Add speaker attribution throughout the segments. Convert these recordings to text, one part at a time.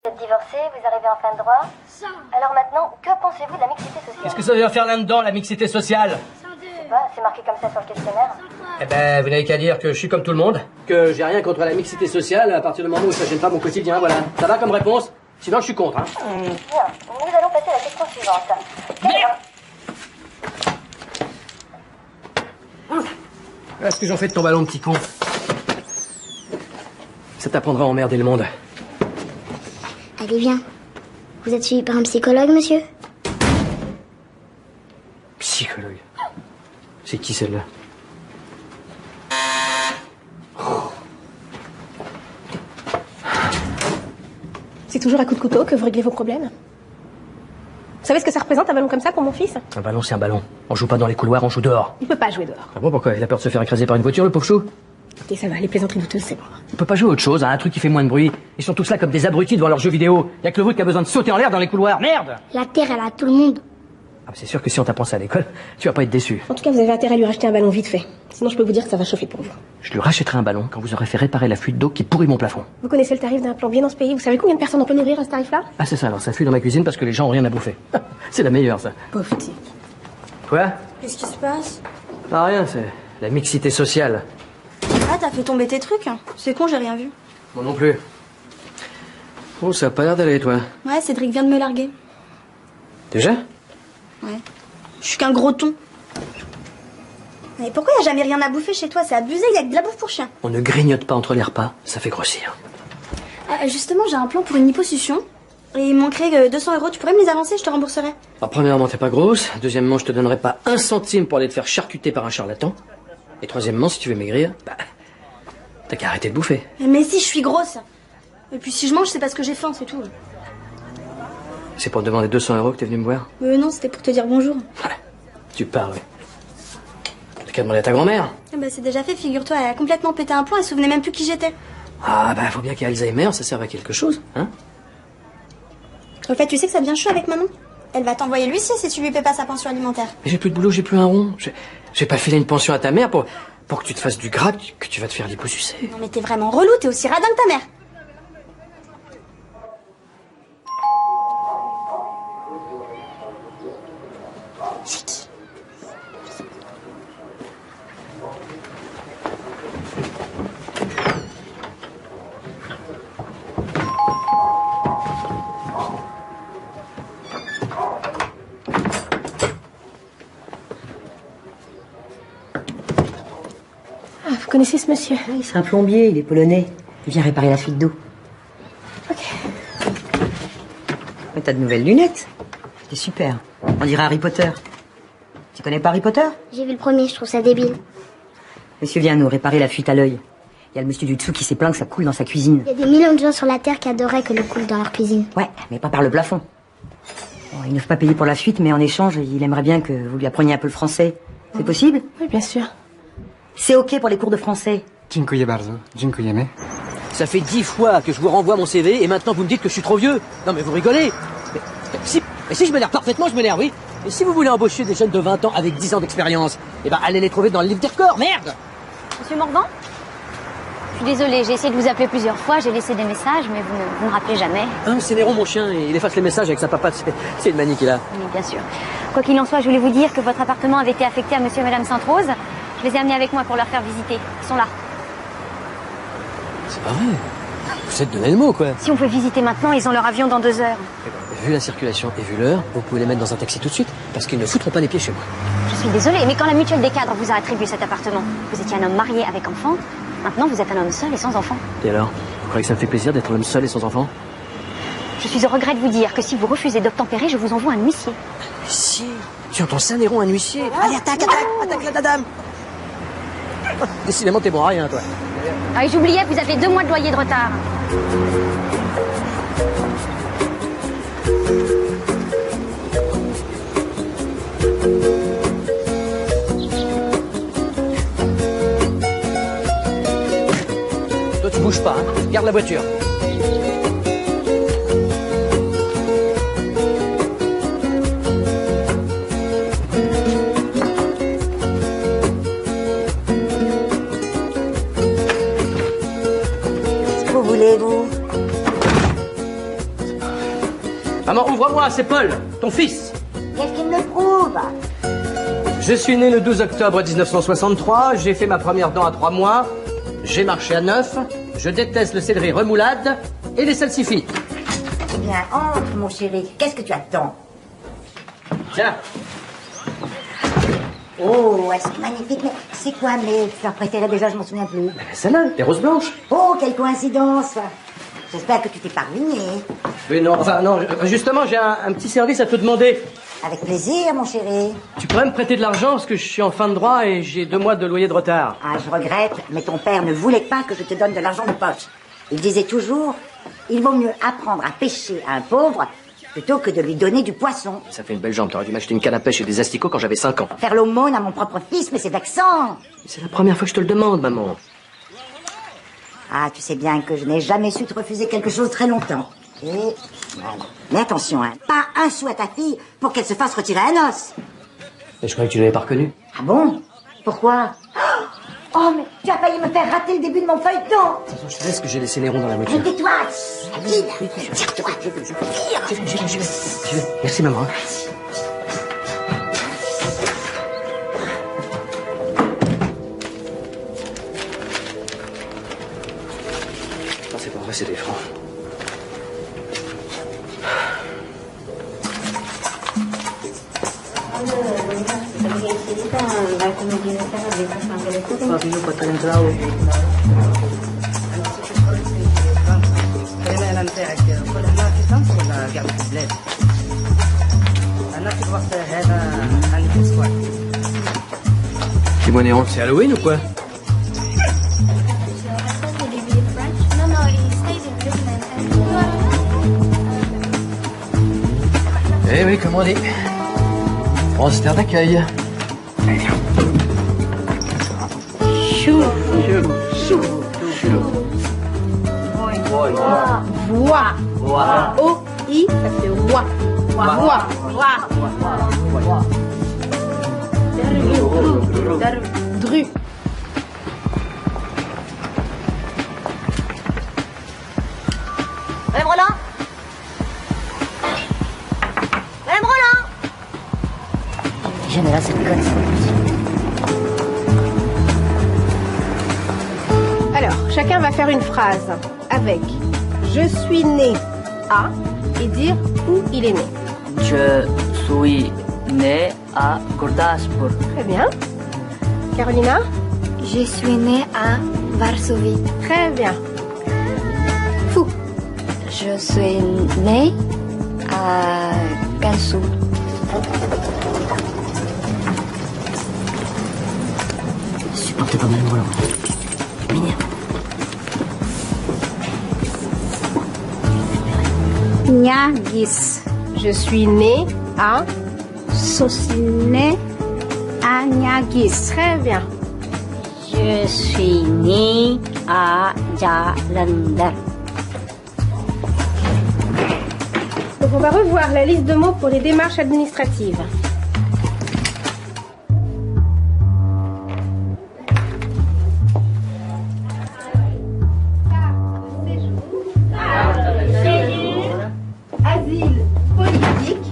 Speaker 1: Vous êtes divorcé, vous arrivez en fin de droit. Alors maintenant, que pensez-vous de la mixité sociale?
Speaker 2: Qu'est-ce que ça vient faire là-dedans, la mixité sociale?
Speaker 1: Je sais pas, c'est marqué comme ça sur le questionnaire.
Speaker 2: Eh ben, vous n'avez qu'à dire que je suis comme tout le monde, que j'ai rien contre la mixité sociale à partir du moment où ça gêne pas mon quotidien, voilà. Ça va comme réponse? Sinon, je suis contre, hein.
Speaker 1: Bien, nous allons passer à la question suivante.
Speaker 2: Qu'est-ce que j'en fais de ton ballon, petit con? Ça t'apprendra à emmerder le monde.
Speaker 3: Allez, viens. Vous êtes suivi par un psychologue, monsieur?
Speaker 2: Psychologue. C'est qui celle-là?
Speaker 4: C'est toujours à coup de couteau que vous réglez vos problèmes? Vous savez ce que ça représente un ballon comme ça pour mon fils?
Speaker 2: Un ballon, c'est un ballon. On joue pas dans les couloirs, on joue dehors.
Speaker 4: Il peut pas jouer dehors.
Speaker 2: Ah bon, pourquoi? Il a peur de se faire écraser par une voiture, le pauvre chou?
Speaker 4: Écoutez, ça va, les plaisanteries douteuses, c'est bon.
Speaker 2: On peut pas jouer à autre chose, hein, un truc qui fait moins de bruit. Ils sont tous là comme des abrutis devant leurs jeux vidéo. Y a que le vôtre qui a besoin de sauter en l'air dans les couloirs. Merde!
Speaker 3: La terre, elle a tout le monde.
Speaker 2: Ah, c'est sûr que si on t'apprend ça à l'école, tu vas pas être déçu.
Speaker 4: En tout cas, vous avez intérêt à lui racheter un ballon vite fait. Sinon, je peux vous dire que ça va chauffer pour vous.
Speaker 2: Je lui rachèterai un ballon quand vous aurez fait réparer la fuite d'eau qui pourrit mon plafond.
Speaker 4: Vous connaissez le tarif d'un plombier dans ce pays? Vous savez combien de personnes on peut nourrir à ce tarif-là?
Speaker 2: Ah, c'est ça, alors ça fuit dans ma cuisine parce que les gens ont rien à bouffer. C'est la meilleure, ça.
Speaker 4: Pauvre type.
Speaker 2: Quoi?
Speaker 5: Qu'est-ce qui se passe?
Speaker 2: Ah, rien, c'est la mixité sociale.
Speaker 5: Ah, t'as fait tomber tes trucs? C'est con, j'ai rien vu.
Speaker 2: Moi non plus. Oh, ça a pas l'air d'aller, toi.
Speaker 5: Ouais, Cédric vient de me larguer.
Speaker 2: Déjà?
Speaker 5: Ouais. Je suis qu'un gros thon. Mais pourquoi y a jamais rien à bouffer chez toi? C'est abusé, il y a que de la bouffe pour chien.
Speaker 2: On ne grignote pas entre les repas, ça fait grossir.
Speaker 5: Justement, j'ai un plan pour une liposuction. Et il manquerait 200 €. Tu pourrais me les avancer, je te rembourserai.
Speaker 2: Alors, premièrement, t'es pas grosse. Deuxièmement, je te donnerai pas un centime pour aller te faire charcuter par un charlatan. Et troisièmement, si tu veux maigrir, bah, t'as qu'à arrêter de bouffer.
Speaker 5: Mais si, je suis grosse. Et puis si je mange, c'est parce que j'ai faim, c'est tout.
Speaker 2: C'est pour te demander 200 € que t'es venu me voir?
Speaker 5: Non, c'était pour te dire bonjour.
Speaker 2: Ouais, tu parles, ouais. T'as qu'à demander à ta grand-mère.
Speaker 5: Bah c'est déjà fait, figure-toi, elle a complètement pété un plomb, elle se souvenait même plus qui j'étais.
Speaker 2: Ah, bah, faut bien qu'il y ait Alzheimer, ça serve à quelque chose, hein?
Speaker 5: En fait, tu sais que ça devient chaud avec maman. Elle va t'envoyer l'huissier si tu lui paies pas sa pension alimentaire.
Speaker 2: Mais j'ai plus de boulot, j'ai plus un rond. J'ai pas filé une pension à ta mère pour que tu te fasses du gras, que tu vas te faire liposucer.
Speaker 5: Non mais t'es vraiment relou, t'es aussi radin que ta mère. C'est qui?
Speaker 4: Ah, vous connaissez ce monsieur?
Speaker 6: Oui, c'est un plombier, il est polonais. Il vient réparer la fuite d'eau.
Speaker 4: Ok.
Speaker 6: Mais t'as de nouvelles lunettes. C'est super. On dirait Harry Potter. Tu connais pas Harry Potter?
Speaker 3: J'ai vu le premier, je trouve ça débile.
Speaker 6: Monsieur vient nous réparer la fuite à l'œil. Il y a le monsieur du dessous qui s'est plaint que ça coule dans sa cuisine.
Speaker 3: Il y a des millions de gens sur la terre qui adoraient que l'eau coule dans leur cuisine.
Speaker 6: Ouais, mais pas par le plafond. Bon, il ne veut pas payer pour la fuite, mais en échange, il aimerait bien que vous lui appreniez un peu le français. C'est possible?
Speaker 4: Oui, bien sûr.
Speaker 6: C'est ok pour les cours de français.
Speaker 7: Dziękuję bardzo. Dziękujemy.
Speaker 2: Ça fait 10 fois que je vous renvoie mon CV et maintenant vous me dites que je suis trop vieux. Non mais vous rigolez. Mais si je m'énerve parfaitement, je m'énerve, oui. Et si vous voulez embaucher des jeunes de 20 ans avec 10 ans d'expérience, eh ben allez les trouver dans le livre des records, merde.
Speaker 8: Monsieur Morvan? Je suis désolée, j'ai essayé de vous appeler plusieurs fois, j'ai laissé des messages, mais vous ne rappelez jamais.
Speaker 2: Hein, c'est Néron, mon chien, il efface les messages avec sa papate, c'est une manie qu'il a.
Speaker 8: Oui, bien sûr. Quoi qu'il en soit, je voulais vous dire que votre appartement avait été affecté à monsieur et madame Sainte-Rose. Je les ai amenés avec moi pour leur faire visiter. Ils sont là.
Speaker 2: C'est pas vrai. Vous êtes donné le mot, quoi.
Speaker 8: Si on peut visiter maintenant, ils ont leur avion dans 2 heures.
Speaker 2: Eh ben, vu la circulation et vu l'heure, vous pouvez les mettre dans un taxi tout de suite, parce qu'ils ne foutront pas les pieds chez moi.
Speaker 8: Je suis désolée, mais quand la mutuelle des cadres vous a attribué cet appartement, vous étiez un homme marié avec enfant. Maintenant, vous êtes un homme seul et sans enfant.
Speaker 2: Et alors, vous croyez que ça me fait plaisir d'être l'homme seul et sans enfant?
Speaker 8: Je suis au regret de vous dire que si vous refusez d'obtempérer, je vous envoie un huissier.
Speaker 2: Un huissier? Tu entends ça, Néron, un huissier? Allez, attaque la dame. Décidément, t'es bon à rien, toi.
Speaker 8: Ah, et j'oubliais, vous avez 2 mois de loyer de retard.
Speaker 2: Toi, tu bouges pas, hein. Garde la voiture.
Speaker 6: Qu'est-ce que vous voulez, vous?
Speaker 2: Maman, ouvre-moi, c'est Paul, ton fils.
Speaker 9: Qu'est-ce qu'il me prouve?
Speaker 2: Je suis né le 12 octobre 1963, j'ai fait ma première dent à 3 mois, j'ai marché à 9, je déteste le céleri remoulade et les salsifis.
Speaker 9: Eh bien, entre, mon chéri. Qu'est-ce que tu attends?
Speaker 2: Tiens.
Speaker 9: Oh, elles sont magnifiques, mais c'est quoi mes fleurs préférées déjà? Je m'en souviens plus.
Speaker 2: Celle-là, les roses blanches.
Speaker 9: Oh, quelle coïncidence! J'espère que tu t'es pas ruiné.
Speaker 2: Oui, non, enfin, non, justement, j'ai un petit service à te demander.
Speaker 9: Avec plaisir, mon chéri.
Speaker 2: Tu pourrais me prêter de l'argent parce que je suis en fin de droit et j'ai 2 mois de loyer de retard.
Speaker 9: Ah, je regrette, mais ton père ne voulait pas que je te donne de l'argent de poche. Il disait toujours, il vaut mieux apprendre à pêcher à un pauvre plutôt que de lui donner du poisson.
Speaker 2: Ça fait une belle jambe, t'aurais dû m'acheter une canne à pêche et des asticots quand j'avais 5 ans.
Speaker 9: Faire l'aumône à mon propre fils, mais c'est vexant.
Speaker 2: C'est la première fois que je te le demande, maman.
Speaker 9: Ah, tu sais bien que je n'ai jamais su te refuser quelque chose très longtemps. Et voilà. Mais attention, hein, pas un sou à ta fille pour qu'elle se fasse retirer un os.
Speaker 2: Mais je croyais que tu l'avais pas reconnu.
Speaker 9: Ah bon? Pourquoi? Oh, mais tu as failli me faire rater le début de mon feuilleton.
Speaker 2: De toute façon, je te laisse que j'ai laissé les ronds dans la voiture.
Speaker 9: Mais tais-toi. Vite. Tire-toi.
Speaker 2: J'y vais. Merci, maman. Non, c'est pas vrai, c'est des francs. Dis-moi, Néron, c'est Halloween ou quoi? Eh oui, comme on dit. France, terre d'accueil. Allez, viens.
Speaker 4: Chou. Voix. O-I, ça fait voix. Voix. Dru.
Speaker 1: Madame Roland? Madame Roland?
Speaker 9: Jamais là, cette conne.
Speaker 4: Alors, chacun va faire une phrase avec « Je suis né à » et dire où il est né.
Speaker 10: Je suis né à Gurdaspur.
Speaker 4: Très bien. Carolina?
Speaker 3: Je suis née à Varsovie.
Speaker 4: Très bien. Fou.
Speaker 3: Je suis née à Gansu.
Speaker 2: Supportez pas Madame Roland.
Speaker 5: Niagis.
Speaker 4: Je suis née à...
Speaker 5: Je suis née à Niagis.
Speaker 4: Très bien.
Speaker 5: Je suis née à Jalandhar.
Speaker 4: Donc on va revoir la liste de mots pour les démarches administratives. Asile politique.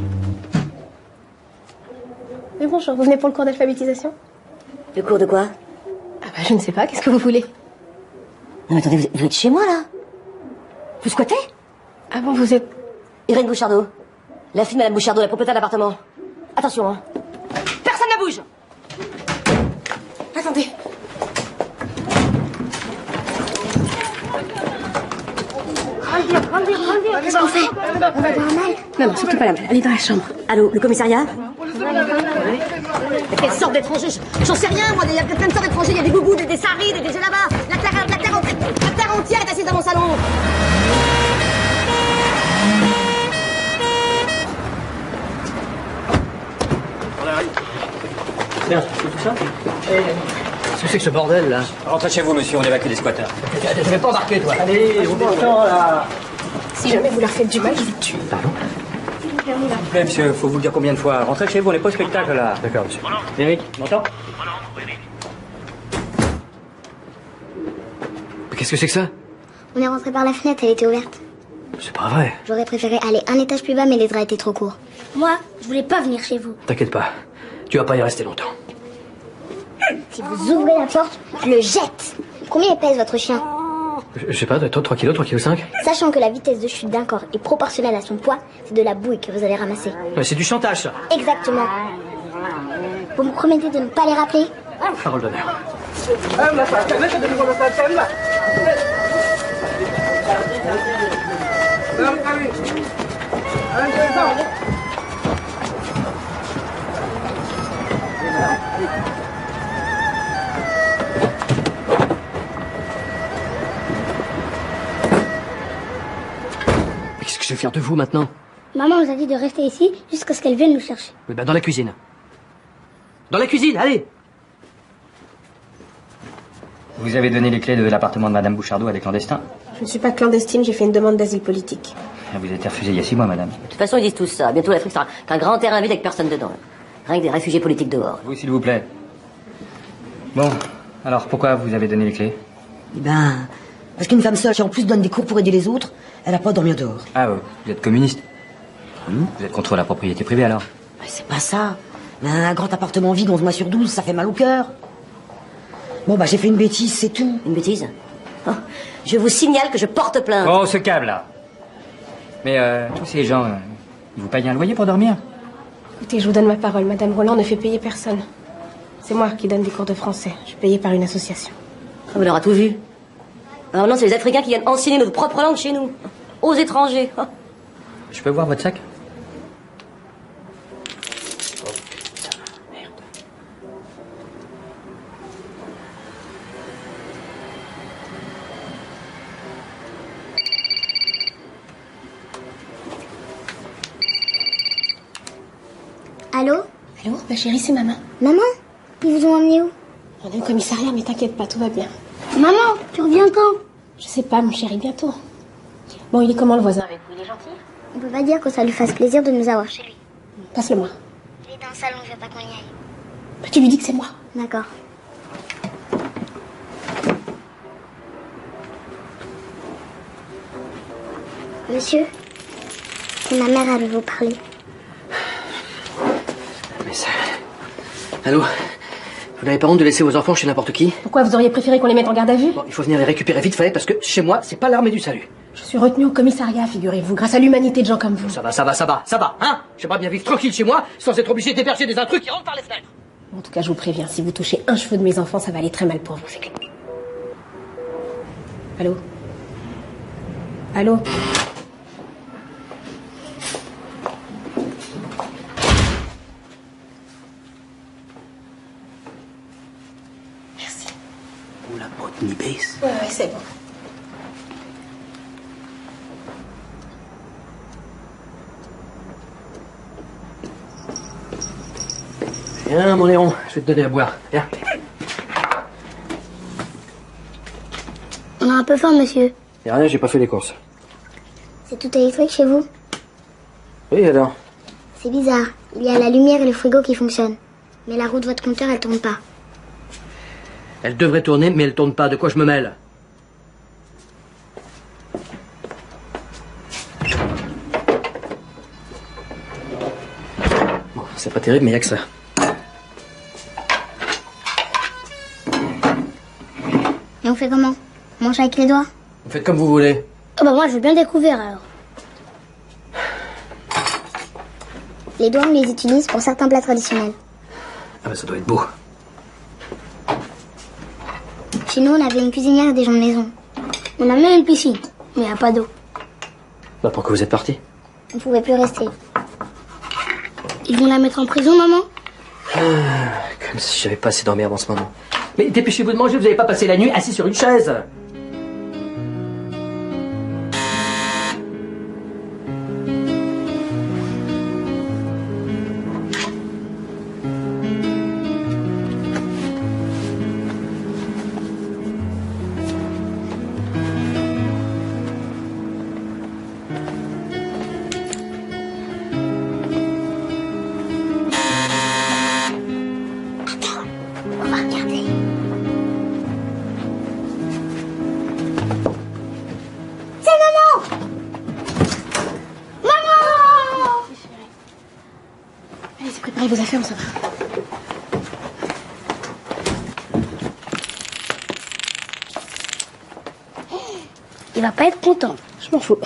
Speaker 4: Mais bonjour, vous venez pour le cours d'alphabétisation?
Speaker 1: Le cours de quoi?
Speaker 4: Ah bah je ne sais pas, qu'est-ce que vous voulez?
Speaker 1: Non mais attendez, vous êtes chez moi là? Vous squattez?
Speaker 4: Ah bon, vous êtes...
Speaker 1: Irène Bouchardot. La fille de Madame Bouchardot, la propriétaire de l'appartement. Attention, hein. Personne ne bouge! Attendez.
Speaker 3: Qu'est-ce qu'on fait? On va boire un mal?
Speaker 4: Non, surtout pas la malle, allez dans la chambre.
Speaker 1: Allô, le commissariat? Quelle sorte d'étranger? J'en sais rien, moi. Il y a plein de sortes d'étrangers. Il y a des gougous, des sarides, des djellabas. La terre entière est assise dans mon salon.
Speaker 2: Tiens, c'est tout ça? Qu'est-ce que c'est que ce bordel, là?
Speaker 11: Rentrez chez vous, monsieur, on évacue les squatteurs.
Speaker 2: Tu vas pas embarquer, toi. Allez, on est temps, là.
Speaker 4: Si jamais vous leur faites du mal, je vous tue.
Speaker 2: Pardon?
Speaker 11: S'il vous plaît, monsieur, faut vous le dire combien de fois. Rentrez chez vous, on n'est pas au spectacle, là.
Speaker 2: D'accord, monsieur.
Speaker 11: Eric, m'entends?
Speaker 2: Mais qu'est-ce que c'est que ça?
Speaker 3: On est rentré par la fenêtre, elle était ouverte.
Speaker 2: C'est pas vrai.
Speaker 3: J'aurais préféré aller un étage plus bas, mais les draps étaient trop courts. Moi, je voulais pas venir chez vous.
Speaker 2: T'inquiète pas, tu vas pas y rester longtemps.
Speaker 3: Si vous ouvrez la porte, je le jette. Combien pèse votre chien?
Speaker 2: Je sais pas, 3 kilos, 3 kilos 5.
Speaker 3: Sachant que la vitesse de chute d'un corps est proportionnelle à son poids, c'est de la bouille que vous allez ramasser.
Speaker 2: Mais c'est du chantage, ça.
Speaker 3: Exactement. Vous me promettez de ne pas les rappeler?
Speaker 2: Parole d'honneur. Mais qu'est-ce que je vais faire de vous maintenant?
Speaker 3: Maman nous a dit de rester ici jusqu'à ce qu'elle vienne nous chercher.
Speaker 2: Oui, ben dans la cuisine. Dans la cuisine, allez!
Speaker 11: Vous avez donné les clés de l'appartement de Madame Bouchardot à des clandestins?
Speaker 4: Je ne suis pas clandestine, j'ai fait une demande d'asile politique.
Speaker 11: Vous avez été refusé il y a 6 mois, madame.
Speaker 8: De toute façon, ils disent tous ça. Bientôt, l'Afrique sera qu'un grand terrain vide avec personne dedans. Rien que des réfugiés politiques dehors.
Speaker 11: Vous, s'il vous plaît. Bon, alors pourquoi vous avez donné les clés?
Speaker 6: Eh ben, parce qu'une femme seule qui en plus donne des cours pour aider les autres, elle a pas à dormir dehors.
Speaker 11: Ah, vous êtes communiste? Vous êtes contre la propriété privée, alors?
Speaker 6: Mais c'est pas ça. Un grand appartement vide 11 mois sur 12, ça fait mal au cœur. Bon, bah j'ai fait une bêtise, c'est tout.
Speaker 8: Une bêtise? Oh, je vous signale que je porte plainte.
Speaker 11: Oh, ce câble, là. Mais tous ces gens, ils vous payent un loyer pour dormir?
Speaker 4: Écoutez, je vous donne ma parole. Madame Roland ne fait payer personne. C'est moi qui donne des cours de français. Je suis payée par une association.
Speaker 8: Oh, on aura tout vu. Alors non, c'est les Africains qui viennent enseigner notre propre langue chez nous. Aux étrangers. Oh.
Speaker 11: Je peux voir votre sac?
Speaker 3: Allô?
Speaker 4: Allô? Ma chérie, c'est maman.
Speaker 3: Maman? Ils vous ont emmené où?
Speaker 4: On est au commissariat, mais t'inquiète pas, tout va bien.
Speaker 3: Maman, tu reviens quand?
Speaker 4: Je sais pas, mon chéri, bientôt. Bon, il est comment le voisin avec vous? Il est gentil?
Speaker 3: On peut pas dire que ça lui fasse plaisir de nous avoir chez lui.
Speaker 4: Passe-le-moi.
Speaker 3: Il est dans le salon, je veux pas qu'on y aille.
Speaker 4: Bah, tu lui dis que c'est moi.
Speaker 3: D'accord. Monsieur, ma mère avait vous parler.
Speaker 2: Mais ça... Allô? Vous n'avez pas honte de laisser vos enfants chez n'importe qui?
Speaker 4: Pourquoi vous auriez préféré qu'on les mette en garde à vue?
Speaker 2: Bon, il faut venir les récupérer vite fait parce que chez moi, c'est pas l'armée du salut.
Speaker 4: Je suis retenue au commissariat, figurez-vous, grâce à l'humanité de gens comme vous.
Speaker 2: Ça va, hein? J'aimerais bien vivre tranquille chez moi sans être obligé d'héberger des intrus qui rentrent par les fenêtres.
Speaker 4: En tout cas, je vous préviens, si vous touchez un cheveu de mes enfants, ça va aller très mal pour vous, c'est clair. Allô? Allô? Merci.
Speaker 2: Ou la botte ni baisse.
Speaker 4: Ouais, c'est bon.
Speaker 2: Viens, mon Léon, je vais te donner à boire. Viens.
Speaker 3: On a un peu faim, monsieur.
Speaker 2: Y'a rien, j'ai pas fait les courses.
Speaker 3: C'est tout électrique chez vous?
Speaker 2: Oui, alors?
Speaker 3: C'est bizarre. Il y a la lumière et le frigo qui fonctionnent. Mais la roue de votre compteur, elle tourne pas.
Speaker 2: Elle devrait tourner, mais elle tourne pas. De quoi je me mêle? Bon, c'est pas terrible, mais y a que ça.
Speaker 3: Et on fait comment? On mange avec les doigts?
Speaker 2: Vous faites comme vous voulez.
Speaker 3: Oh bah moi, je veux bien découvrir alors. Les doigts, on les utilise pour certains plats traditionnels.
Speaker 2: Ah bah ça doit être beau.
Speaker 3: Chez nous, on avait une cuisinière et des gens de maison. On a même une piscine, mais il n'y a pas d'eau.
Speaker 2: Bah pourquoi vous êtes parti?
Speaker 3: On ne pouvait plus rester. Ils vont la mettre en prison, maman?
Speaker 2: Comme si j'avais pas assez d'emmerde en ce moment. Mais dépêchez-vous de manger, vous n'avez pas passé la nuit assis sur une chaise.
Speaker 3: On va regarder.
Speaker 4: Allez, vos affaires, on s'en va.
Speaker 3: Il va pas être content.
Speaker 4: Je m'en fous.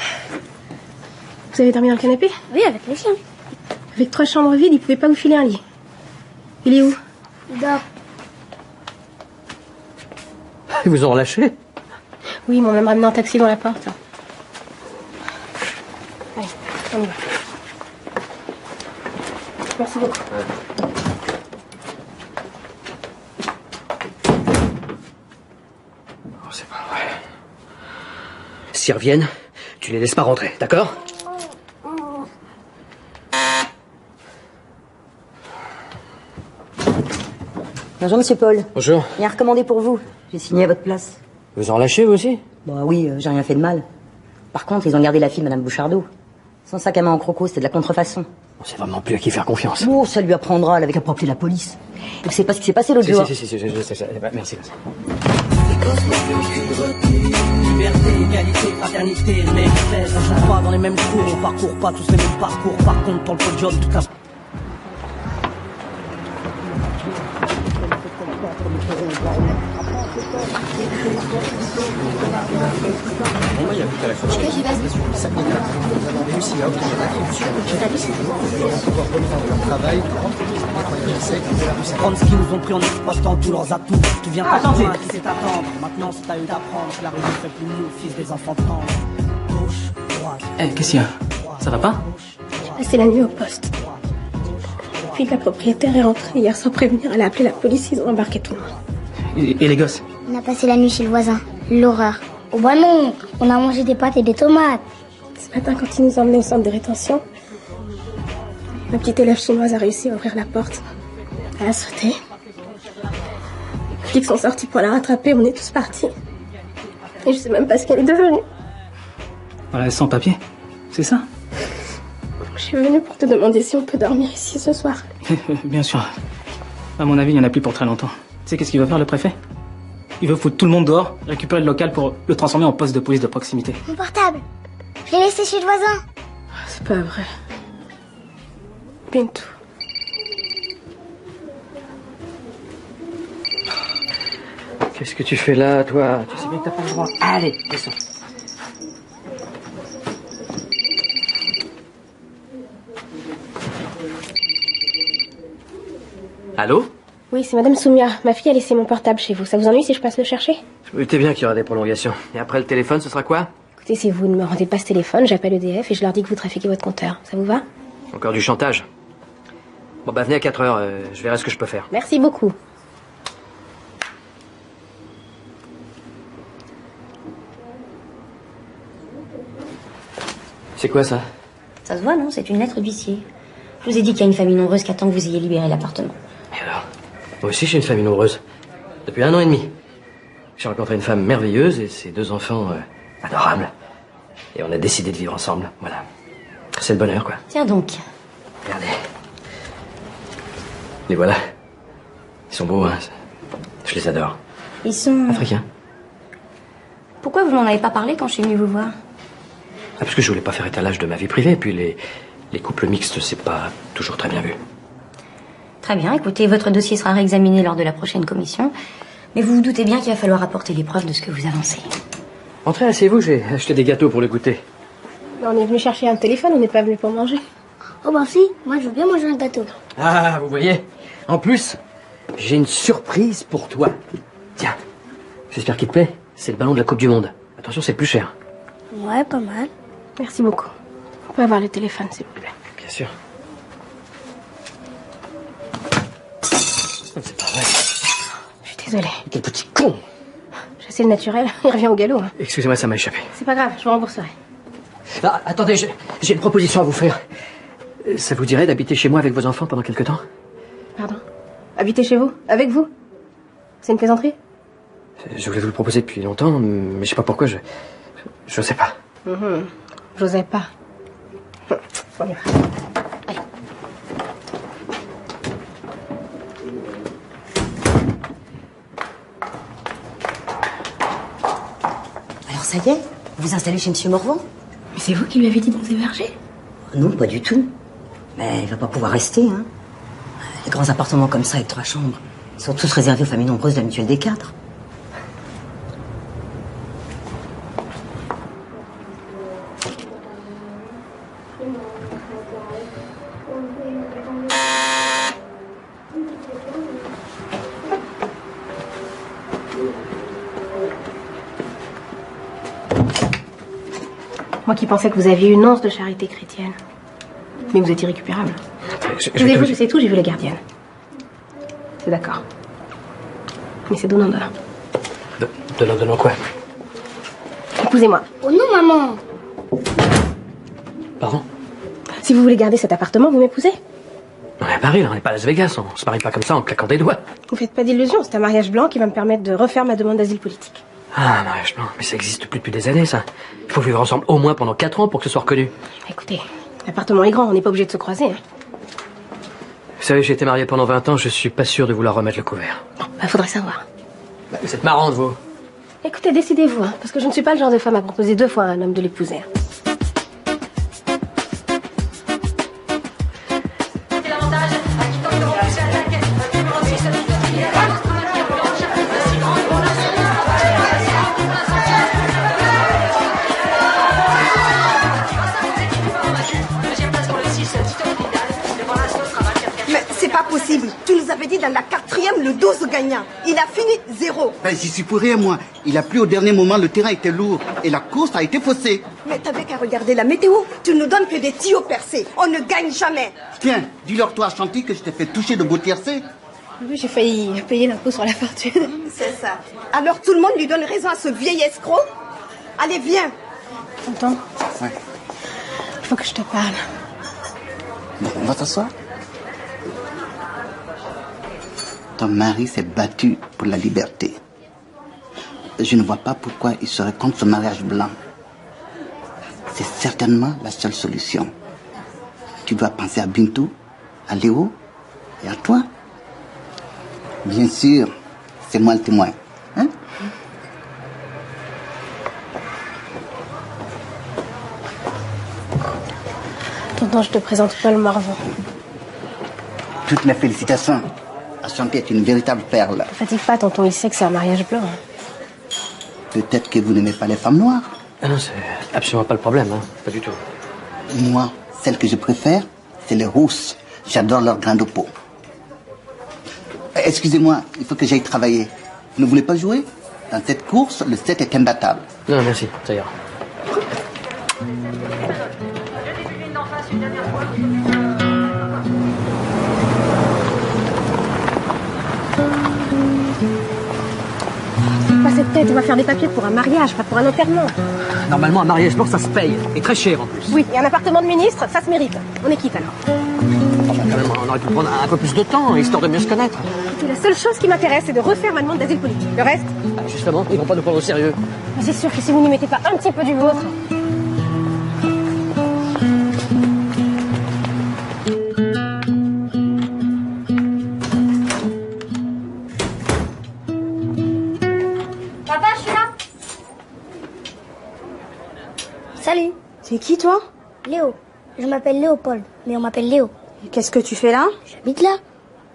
Speaker 4: Vous avez dormi dans le canapé?
Speaker 3: Oui, avec les chiens.
Speaker 4: Avec 3 chambres vides, il pouvait pas vous filer un lit. Il est où?
Speaker 3: Il dort.
Speaker 2: Ils vous ont relâché?
Speaker 4: Oui, ils m'ont même ramené en taxi dans la porte. Allez, on y va. Merci beaucoup.
Speaker 2: Oh, c'est pas vrai. S'ils reviennent, tu les laisses pas rentrer, d'accord?
Speaker 6: Bonjour, monsieur Paul.
Speaker 2: Bonjour.
Speaker 6: Rien recommandé pour vous. J'ai signé à votre place.
Speaker 2: Vous en lâchez, vous aussi?
Speaker 6: Bah oui, j'ai rien fait de mal. Par contre, ils ont gardé la fille, Madame Bouchardot. Son sac à main en croco, c'était de la contrefaçon.
Speaker 2: On sait vraiment plus à qui faire confiance.
Speaker 6: Oh, ça lui apprendra, elle avait qu'à pas appeler la police. Et vous savez pas ce qui s'est passé l'autre jour?
Speaker 2: Si, je sais ça. Merci.
Speaker 12: Liberté, égalité, fraternité, mais on ne pas dans les mêmes cours, on parcourt pas tous les mêmes parcours. Par contre, dans le podium, toute la... Prendre ce qu'ils nous ont pris en exploitant tous leurs atouts. Tu viens pas attendre, qui sait attendre. Maintenant c'est à eux d'apprendre. La rue ne fait plus nous, fils des enfants francs. Gauche, droite.
Speaker 11: Eh, qu'est-ce qu'il y a? Ça va pas?
Speaker 4: J'ai passé la nuit au poste. Puis la propriétaire est rentrée hier sans prévenir. Elle a appelé la police, ils ont embarqué tout le monde.
Speaker 11: Et les gosses?
Speaker 3: On a passé la nuit chez le voisin. L'horreur. Oh bah non, on a mangé des pâtes et des tomates.
Speaker 4: Ce matin, quand ils nous ont emmenés au centre de rétention, ma petite élève chinoise a réussi à ouvrir la porte. Elle a sauté. Les flics sont sortis pour la rattraper, on est tous partis. Et je sais même pas ce qu'elle est devenue.
Speaker 11: Voilà, sans papier. C'est ça?
Speaker 4: Je suis venue pour te demander si on peut dormir ici ce soir.
Speaker 11: Bien sûr. À mon avis, il n'y en a plus pour très longtemps. Tu sais qu'est-ce qu'il veut faire, le préfet? Il veut foutre tout le monde dehors, récupérer le local pour le transformer en poste de police de proximité.
Speaker 3: Mon portable, je l'ai laissé chez le voisin.
Speaker 4: C'est pas vrai. Bintou.
Speaker 2: Qu'est-ce que tu fais là, toi? Tu sais bien que t'as pas le droit. Allez, descends. Allô?
Speaker 4: Oui, c'est Madame Soumia. Ma fille a laissé mon portable chez vous. Ça vous ennuie si je passe le chercher?
Speaker 2: Je me doutais bien qu'il y aura des prolongations. Et après le téléphone, ce sera quoi?
Speaker 4: Écoutez, si vous ne me rendez pas ce téléphone, j'appelle EDF et je leur dis que vous trafiquez votre compteur. Ça vous va?
Speaker 2: Encore du chantage. Bon bah venez à 4h, je verrai ce que je peux faire.
Speaker 4: Merci beaucoup.
Speaker 2: C'est quoi ça?
Speaker 6: Ça se voit, non? C'est une lettre d'huissier. Je vous ai dit qu'il y a une famille nombreuse qui attend que vous ayez libéré l'appartement.
Speaker 2: Et alors? Moi aussi j'ai une famille nombreuse. Depuis 1 an et demi. J'ai rencontré une femme merveilleuse et ses 2 enfants adorables. Et on a décidé de vivre ensemble, voilà. C'est le bonheur, quoi.
Speaker 6: Tiens donc.
Speaker 2: Regardez. Les voilà. Ils sont beaux, hein. Je les adore.
Speaker 6: Ils sont...
Speaker 2: Africains.
Speaker 6: Pourquoi vous m'en avez pas parlé quand je suis venue vous voir?
Speaker 2: Ah, parce que je voulais pas faire étalage de ma vie privée, puis les couples mixtes, c'est pas toujours très bien vu.
Speaker 6: Très bien, écoutez, votre dossier sera réexaminé lors de la prochaine commission. Mais vous vous doutez bien qu'il va falloir apporter les preuves de ce que vous avancez.
Speaker 2: Entrez, asseyez-vous, j'ai acheté des gâteaux pour le goûter.
Speaker 4: On est venu chercher un téléphone, on n'est pas venu pour manger.
Speaker 3: Oh bah si, moi je veux bien manger un gâteau.
Speaker 2: Ah, vous voyez. En plus, j'ai une surprise pour toi. Tiens, j'espère qu'il te plaît. C'est le ballon de la Coupe du Monde. Attention, c'est plus cher.
Speaker 3: Ouais, pas mal.
Speaker 4: Merci beaucoup. On peut avoir le téléphone, s'il vous plaît.
Speaker 2: Bien sûr. C'est pas vrai.
Speaker 4: Je suis désolée.
Speaker 2: Quel petit con.
Speaker 4: J'essaie le naturel, il revient au galop. Hein.
Speaker 2: Excusez-moi, ça m'a échappé.
Speaker 4: C'est pas grave, je vous rembourserai.
Speaker 2: Ah, attendez, j'ai une proposition à vous faire. Ça vous dirait d'habiter chez moi avec vos enfants pendant quelque temps?
Speaker 4: Pardon? Habiter chez vous? Avec vous? C'est une plaisanterie?
Speaker 2: Je voulais vous le proposer depuis longtemps, mais je sais pas pourquoi, je sais pas.
Speaker 4: J'osais pas. On y va. Allez.
Speaker 6: Alors ça y est? Vous vous installez chez Monsieur Morvan?
Speaker 4: Mais c'est vous qui lui avez dit de nous héberger?
Speaker 6: Non, pas du tout. Mais il va pas pouvoir rester, hein.
Speaker 9: Les grands appartements comme ça avec 3 chambres, ils sont tous réservés aux familles nombreuses de la mutuelle des cadres.
Speaker 4: Moi qui pensais que vous aviez une once de charité chrétienne. Mais vous êtes irrécupérable. Je sais tout, j'ai vu les gardiennes. C'est d'accord. Mais c'est donnant-donnant.
Speaker 2: Donnant quoi?
Speaker 4: Épousez-moi.
Speaker 3: Oh non, maman.
Speaker 2: Pardon?
Speaker 4: Si vous voulez garder cet appartement, vous m'épousez.
Speaker 2: On est à Paris, là, on n'est pas à Las Vegas. On se marie pas comme ça en claquant des doigts.
Speaker 4: Vous faites pas d'illusions, c'est un mariage blanc qui va me permettre de refaire ma demande d'asile politique.
Speaker 2: Ah, un mariage blanc. Mais ça existe plus depuis des années, ça. Il faut vivre ensemble au moins pendant 4 ans pour que ce soit reconnu.
Speaker 4: Écoutez, l'appartement est grand, on n'est pas obligé de se croiser. Hein.
Speaker 2: Vous savez, j'ai été marié pendant 20 ans, je suis pas sûr de vouloir remettre le couvert.
Speaker 4: Bah, faudrait savoir.
Speaker 2: Bah, vous êtes marrante, vous.
Speaker 4: Écoutez, décidez-vous, hein, parce que je ne suis pas le genre de femme à proposer 2 fois à un homme de l'épouser. Hein.
Speaker 13: Possible. Tu nous avais dit dans la 4e le 12 gagnant. Il a fini 0.
Speaker 14: Ben, j'y suis pour rien, moi. Il a plu au dernier moment, le terrain était lourd et la course a été faussée.
Speaker 13: Mais t'avais qu'à regarder la météo. Tu nous donnes que des tuyaux percés. On ne gagne jamais.
Speaker 14: Tiens, dis-leur toi à Chantilly que je t'ai fait toucher de beau tiercé.
Speaker 4: Oui, j'ai failli payer l'impôt sur la fortune.
Speaker 13: C'est ça. Alors tout le monde lui donne raison à ce vieil escroc. Allez, viens.
Speaker 4: Tonton.
Speaker 14: Ouais.
Speaker 4: Il faut que je te parle.
Speaker 14: Bon, on va s'asseoir. Ton mari s'est battu pour la liberté. Je ne vois pas pourquoi il serait contre ce mariage blanc. C'est certainement la seule solution. Tu dois penser à Bintou, à Léo et à toi. Bien sûr, c'est moi le témoin. Hein?
Speaker 4: Tonton, je te présente Paul Morvan.
Speaker 14: Toutes mes félicitations. Chantilly est une véritable perle.
Speaker 4: Ne fatigue pas, tonton, il sait que c'est un mariage blanc.
Speaker 14: Peut-être que vous n'aimez pas les femmes noires.
Speaker 2: Ah non, c'est absolument pas le problème, hein. Pas du tout.
Speaker 14: Moi, celle que je préfère, c'est les rousses. J'adore leur grain de peau. Excusez-moi, il faut que j'aille travailler. Vous ne voulez pas jouer? Dans cette course, le 7 est imbattable.
Speaker 2: Non, merci, ça ira.
Speaker 4: Cette tête, on va faire des papiers pour un mariage, pas pour un enterrement.
Speaker 2: Normalement, un mariage blanc, ça se paye. Et très cher, en plus.
Speaker 4: Oui, et un appartement de ministre, ça se mérite. On est quitte, alors.
Speaker 2: Enfin, quand même, on aurait pu prendre un peu plus de temps, histoire de mieux se connaître.
Speaker 4: Écoutez, la seule chose qui m'intéresse, c'est de refaire ma demande d'asile politique. Le reste...
Speaker 2: Ah, justement, ils vont pas nous prendre au sérieux.
Speaker 4: Mais c'est sûr que si vous n'y mettez pas un petit peu du vôtre...
Speaker 3: Salut.
Speaker 5: C'est qui, toi?
Speaker 3: Léo. Je m'appelle Léopold, mais on m'appelle Léo.
Speaker 5: Et qu'est-ce que tu fais là?
Speaker 3: J'habite là.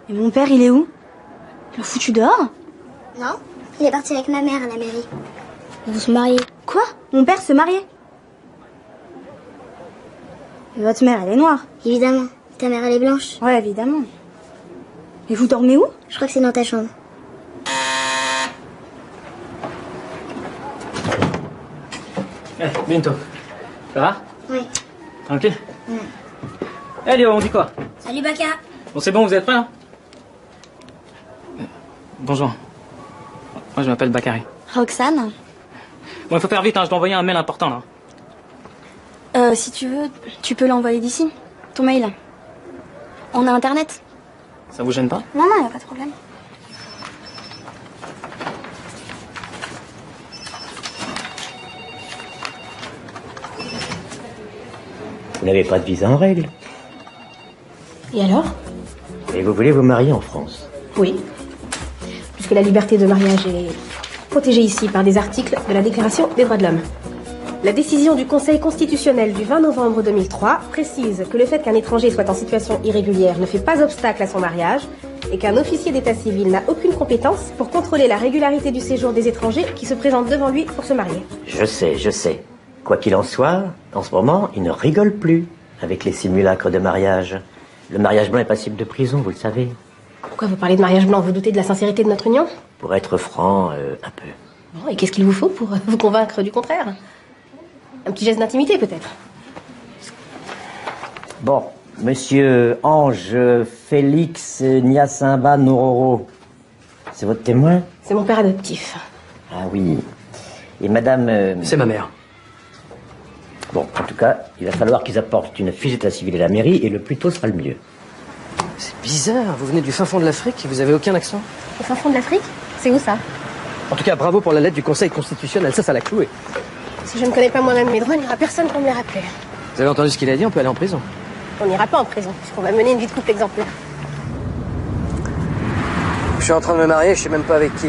Speaker 5: Et mon père, il est où? Il l'a foutu dehors?
Speaker 3: Non. Il est parti avec ma mère à la mairie. Ils vont se marier.
Speaker 5: Quoi? Mon père se marier? Et votre mère, elle est noire?
Speaker 3: Évidemment. Ta mère, elle est blanche.
Speaker 5: Ouais, évidemment. Et vous dormez où?
Speaker 3: Je crois que c'est dans ta chambre.
Speaker 11: Bientôt. Ça va?
Speaker 3: Oui.
Speaker 11: Tranquille? Eh Léo, on dit quoi?
Speaker 3: Salut Baka.
Speaker 11: Bon, c'est bon, vous êtes prêts, hein? Bonjour. Moi, je m'appelle Bakary.
Speaker 5: Roxane?
Speaker 11: Bon, il faut faire vite, hein, je dois envoyer un mail important, là.
Speaker 5: Si tu veux, tu peux l'envoyer d'ici. Ton mail. On a Internet.
Speaker 11: Ça vous gêne pas?
Speaker 5: Non, non, y a pas de problème.
Speaker 15: Vous n'avez pas de visa en règle.
Speaker 4: Et alors?
Speaker 15: Et vous voulez vous marier en France?
Speaker 4: Oui. Puisque la liberté de mariage est protégée ici par des articles de la Déclaration des droits de l'homme. La décision du Conseil constitutionnel du 20 novembre 2003 précise que le fait qu'un étranger soit en situation irrégulière ne fait pas obstacle à son mariage et qu'un officier d'état civil n'a aucune compétence pour contrôler la régularité du séjour des étrangers qui se présentent devant lui pour se marier.
Speaker 15: Je sais. Quoi qu'il en soit, en ce moment, il ne rigole plus avec les simulacres de mariage. Le mariage blanc est passible de prison, vous le savez.
Speaker 4: Pourquoi vous parlez de mariage blanc? Vous doutez de la sincérité de notre union?
Speaker 15: Pour être franc, un peu.
Speaker 4: Bon, et qu'est-ce qu'il vous faut pour vous convaincre du contraire? Un petit geste d'intimité, peut-être?
Speaker 15: Bon, monsieur Ange Félix Niasimba Nororo, c'est votre témoin?
Speaker 4: C'est mon père adoptif.
Speaker 15: Ah oui. Et madame...
Speaker 2: C'est ma mère.
Speaker 15: Bon, en tout cas, il va falloir qu'ils apportent une fiche d'état civil à la mairie et le plus tôt sera le mieux.
Speaker 2: C'est bizarre, vous venez du fin fond de l'Afrique et vous avez aucun accent.
Speaker 4: Au fin fond de l'Afrique? C'est où ça?
Speaker 2: En tout cas, bravo pour la lettre du Conseil constitutionnel, ça l'a cloué.
Speaker 4: Si je ne connais pas moi-même mes droits, il n'y aura personne pour me les rappeler.
Speaker 2: Vous avez entendu ce qu'il a dit, on peut aller en prison.
Speaker 4: On n'ira pas en prison, puisqu'on va mener une vie de couple exemplaire.
Speaker 2: Je suis en train de me marier, je sais même pas avec qui.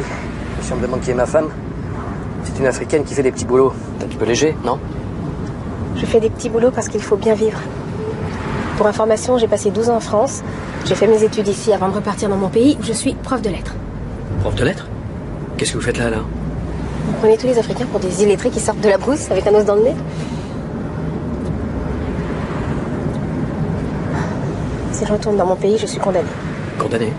Speaker 2: Si on me demande qui est ma femme, c'est une Africaine qui fait des petits boulots. Un petit peu léger, non?
Speaker 4: Je fais des petits boulots parce qu'il faut bien vivre. Pour information, j'ai passé 12 ans en France. J'ai fait mes études ici avant de repartir dans mon pays où je suis prof de lettres.
Speaker 2: Prof de lettres? Qu'est-ce que vous faites là, alors?
Speaker 4: Vous prenez tous les Africains pour des illettrés qui sortent de la brousse avec un os dans le nez? Si je retourne dans mon pays, je suis condamnée.
Speaker 2: Condamné?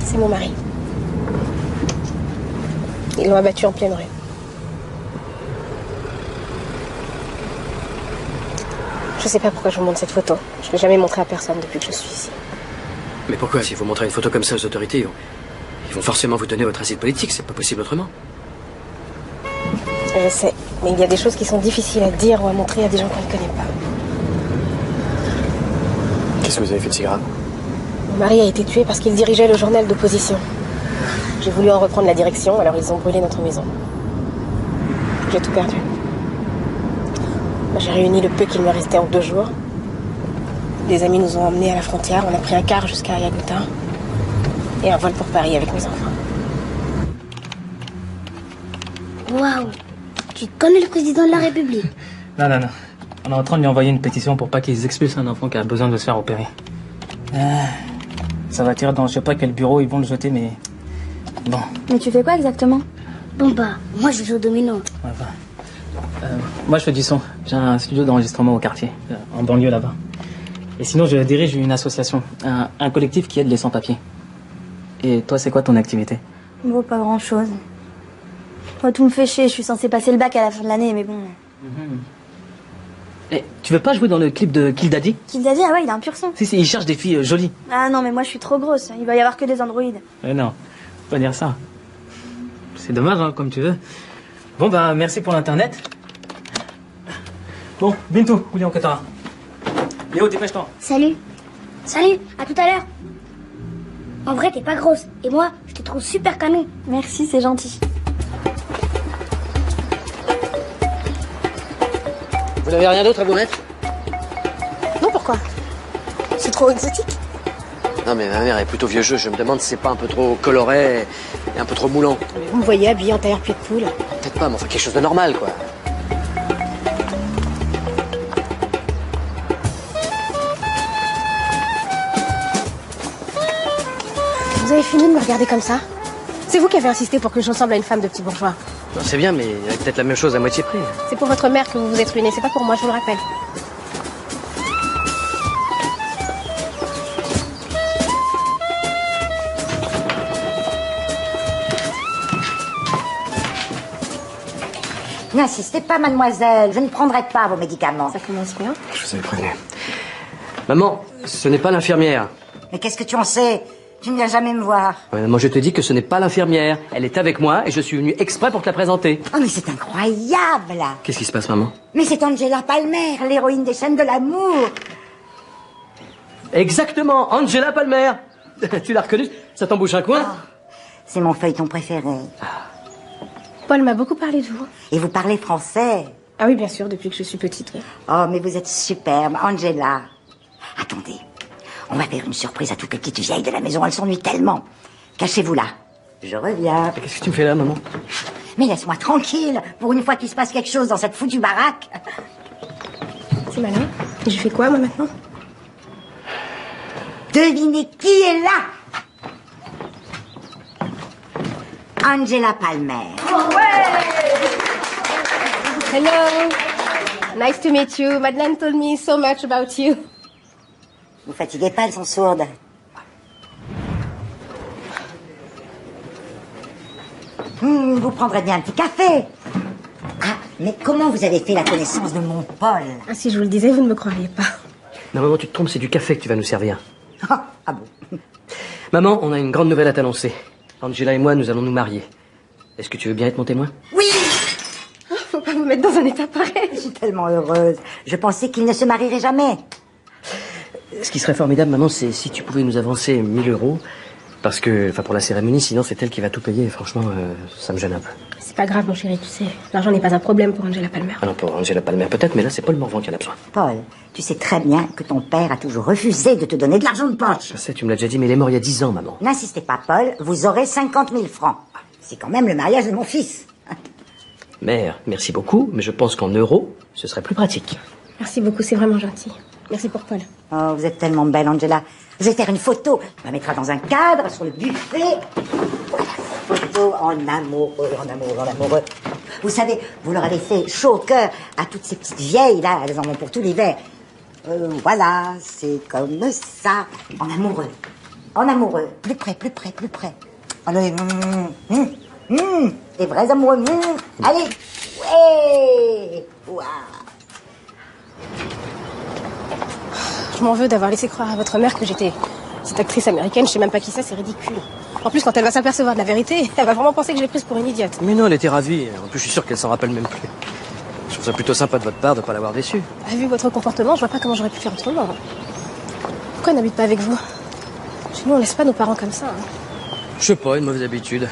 Speaker 4: C'est mon mari. Ils l'ont abattu en pleine rue. Je sais pas pourquoi je vous montre cette photo. Je l'ai jamais montrée à personne depuis que je suis ici.
Speaker 2: Mais pourquoi? Si vous montrez une photo comme ça aux autorités, ils vont forcément vous donner votre asile politique, c'est pas possible autrement.
Speaker 4: Je sais, mais il y a des choses qui sont difficiles à dire ou à montrer à des gens qu'on ne connaît pas.
Speaker 2: Qu'est-ce que vous avez fait de si grave?
Speaker 4: Mon mari a été tué parce qu'il dirigeait le journal d'opposition. J'ai voulu en reprendre la direction, alors ils ont brûlé notre maison. J'ai tout perdu. J'ai réuni le peu qu'il me restait en 2 jours. Des amis nous ont emmenés à la frontière. On a pris un car jusqu'à Yagota. Et un vol pour Paris avec mes enfants.
Speaker 3: Waouh! Tu connais le président de la République?
Speaker 11: Non. On est en train de lui envoyer une pétition pour pas qu'ils expulsent un enfant qui a besoin de se faire opérer. Ça va tirer dans je sais pas quel bureau ils vont le jeter, mais... Bon.
Speaker 3: Mais tu fais quoi exactement? Bon bah, moi je joue au domino.
Speaker 11: Ouais, bah. Moi je fais du son. J'ai un studio d'enregistrement au quartier, en banlieue là-bas. Et sinon je dirige une association, un collectif qui aide les sans-papiers. Et toi c'est quoi ton activité?
Speaker 5: Bon, pas grand-chose. Oh, tout me fait chier, je suis censée passer le bac à la fin de l'année, mais bon...
Speaker 11: Et tu veux pas jouer dans le clip de Kill Daddy?
Speaker 5: Kill Daddy, ah ouais, il a un pur son.
Speaker 11: Si, il cherche des filles jolies.
Speaker 5: Ah non, mais moi je suis trop grosse, il va y avoir que des androïdes.
Speaker 11: Non, faut pas dire ça. C'est dommage, hein, comme tu veux. Bon, bah, merci pour l'internet. Bon, Bintou, William Katara. Léo, dépêche-toi.
Speaker 3: Salut. Salut, à tout à l'heure. En vrai, t'es pas grosse. Et moi, je te trouve super canon.
Speaker 5: Merci, c'est gentil.
Speaker 2: Vous n'avez rien d'autre à vous mettre?
Speaker 4: Non, pourquoi? C'est trop exotique.
Speaker 2: Non, mais ma mère est plutôt vieux jeu. Je me demande si c'est pas un peu trop coloré et un peu trop moulant.
Speaker 4: Mais vous me voyez habillée en tailleur pied de poule.
Speaker 2: Peut-être pas, mais enfin quelque chose de normal, quoi.
Speaker 4: Vous avez fini de me regarder comme ça? C'est vous qui avez insisté pour que je ressemble à une femme de petit bourgeois.
Speaker 2: Non, c'est bien, mais il y a peut-être la même chose à moitié prix.
Speaker 4: C'est pour votre mère que vous vous êtes ruiné, c'est pas pour moi, je vous le rappelle.
Speaker 9: N'insistez pas, mademoiselle. Je ne prendrai pas vos médicaments.
Speaker 4: Ça commence bien.
Speaker 2: Je vous avais prévenu. Maman, ce n'est pas l'infirmière.
Speaker 9: Mais qu'est-ce que tu en sais? Tu ne viens jamais me voir.
Speaker 2: Ouais, maman, je te dis que ce n'est pas l'infirmière. Elle est avec moi et je suis venu exprès pour te la présenter.
Speaker 9: Oh, mais c'est incroyable.
Speaker 2: Qu'est-ce qui se passe, maman?
Speaker 9: Mais c'est Angela Palmer, l'héroïne des chaînes de l'amour.
Speaker 2: Exactement, Angela Palmer. Tu l'as reconnue? Ça t'embouche un coin?
Speaker 9: C'est mon feuilleton préféré.
Speaker 4: Paul m'a beaucoup parlé de vous.
Speaker 9: Et vous parlez français?
Speaker 4: Ah oui, bien sûr, depuis que je suis petite. Oui.
Speaker 9: Oh, mais vous êtes superbe, Angela. Attendez, on va faire une surprise à toutes les petites vieilles de la maison. Elles s'ennuient tellement. Cachez-vous là. Je reviens.
Speaker 2: Qu'est-ce que tu me fais là, maman?
Speaker 9: Mais laisse-moi tranquille, pour une fois qu'il se passe quelque chose dans cette foutue baraque.
Speaker 4: C'est malin. Et je fais quoi, moi, maintenant?
Speaker 9: Devinez qui est là? Angela Palmer.
Speaker 4: Oh, ouais! Hello. Nice to meet you. Madeleine told me so much about you.
Speaker 9: Vous fatiguez pas, elles sont sourdes. Vous prendrez bien un petit café. Ah, mais comment vous avez fait la connaissance de mon Paul?
Speaker 4: Ah, si je vous le disais, vous ne me croiriez pas.
Speaker 2: Non, maman, tu te trompes, c'est du café que tu vas nous servir.
Speaker 9: Ah bon?
Speaker 2: Maman, on a une grande nouvelle à t'annoncer. Angela et moi, nous allons nous marier. Est-ce que tu veux bien être mon témoin?
Speaker 9: Oui!
Speaker 4: Oh, faut pas vous mettre dans un état pareil.
Speaker 9: Je suis tellement heureuse. Je pensais qu'il ne se marierait jamais.
Speaker 2: Ce qui serait formidable, maman, c'est si tu pouvais nous avancer 1000 €. Parce que, pour la cérémonie, sinon c'est elle qui va tout payer. Et franchement, ça me gêne un peu.
Speaker 4: C'est pas grave, mon chéri, tu sais. L'argent n'est pas un problème pour Angela Palmer.
Speaker 2: Ah non, pour Angela Palmer peut-être, mais là, c'est Paul Morvan qui en a besoin.
Speaker 9: Paul, tu sais très bien que ton père a toujours refusé de te donner de l'argent de poche.
Speaker 2: Je sais, tu me l'as déjà dit, mais il est mort il y a 10 ans, maman.
Speaker 9: N'insistez pas, Paul, vous aurez 50 000 francs. C'est quand même le mariage de mon fils.
Speaker 2: Mère, merci beaucoup, mais je pense qu'en euros, ce serait plus pratique.
Speaker 4: Merci beaucoup, c'est vraiment gentil. Merci pour Paul.
Speaker 9: Oh, vous êtes tellement belle, Angela. Je vais faire une photo. On la mettra dans un cadre, sur le buffet. Voilà, photo en amoureux, en amoureux, en amoureux. Vous savez, vous leur avez fait chaud au cœur à toutes ces petites vieilles, là. Elles en ont pour tout l'hiver. Voilà, c'est comme ça. En amoureux. En amoureux. Plus près, plus près, plus près. Allez, des vrais amoureux. Allez. Ouais. Waouh.
Speaker 4: Je m'en veux d'avoir laissé croire à votre mère que j'étais cette actrice américaine, je sais même pas qui c'est ridicule. En plus, quand elle va s'apercevoir de la vérité, elle va vraiment penser que je l'ai prise pour une idiote.
Speaker 2: Mais non, elle était ravie. En plus, je suis sûr qu'elle s'en rappelle même plus. Je trouve ça plutôt sympa de votre part de pas l'avoir déçue.
Speaker 4: Vu votre comportement, je vois pas comment j'aurais pu faire autrement. Pourquoi elle n'habite pas avec vous? Chez nous, on laisse pas nos parents comme ça.
Speaker 2: Je sais pas, une mauvaise habitude.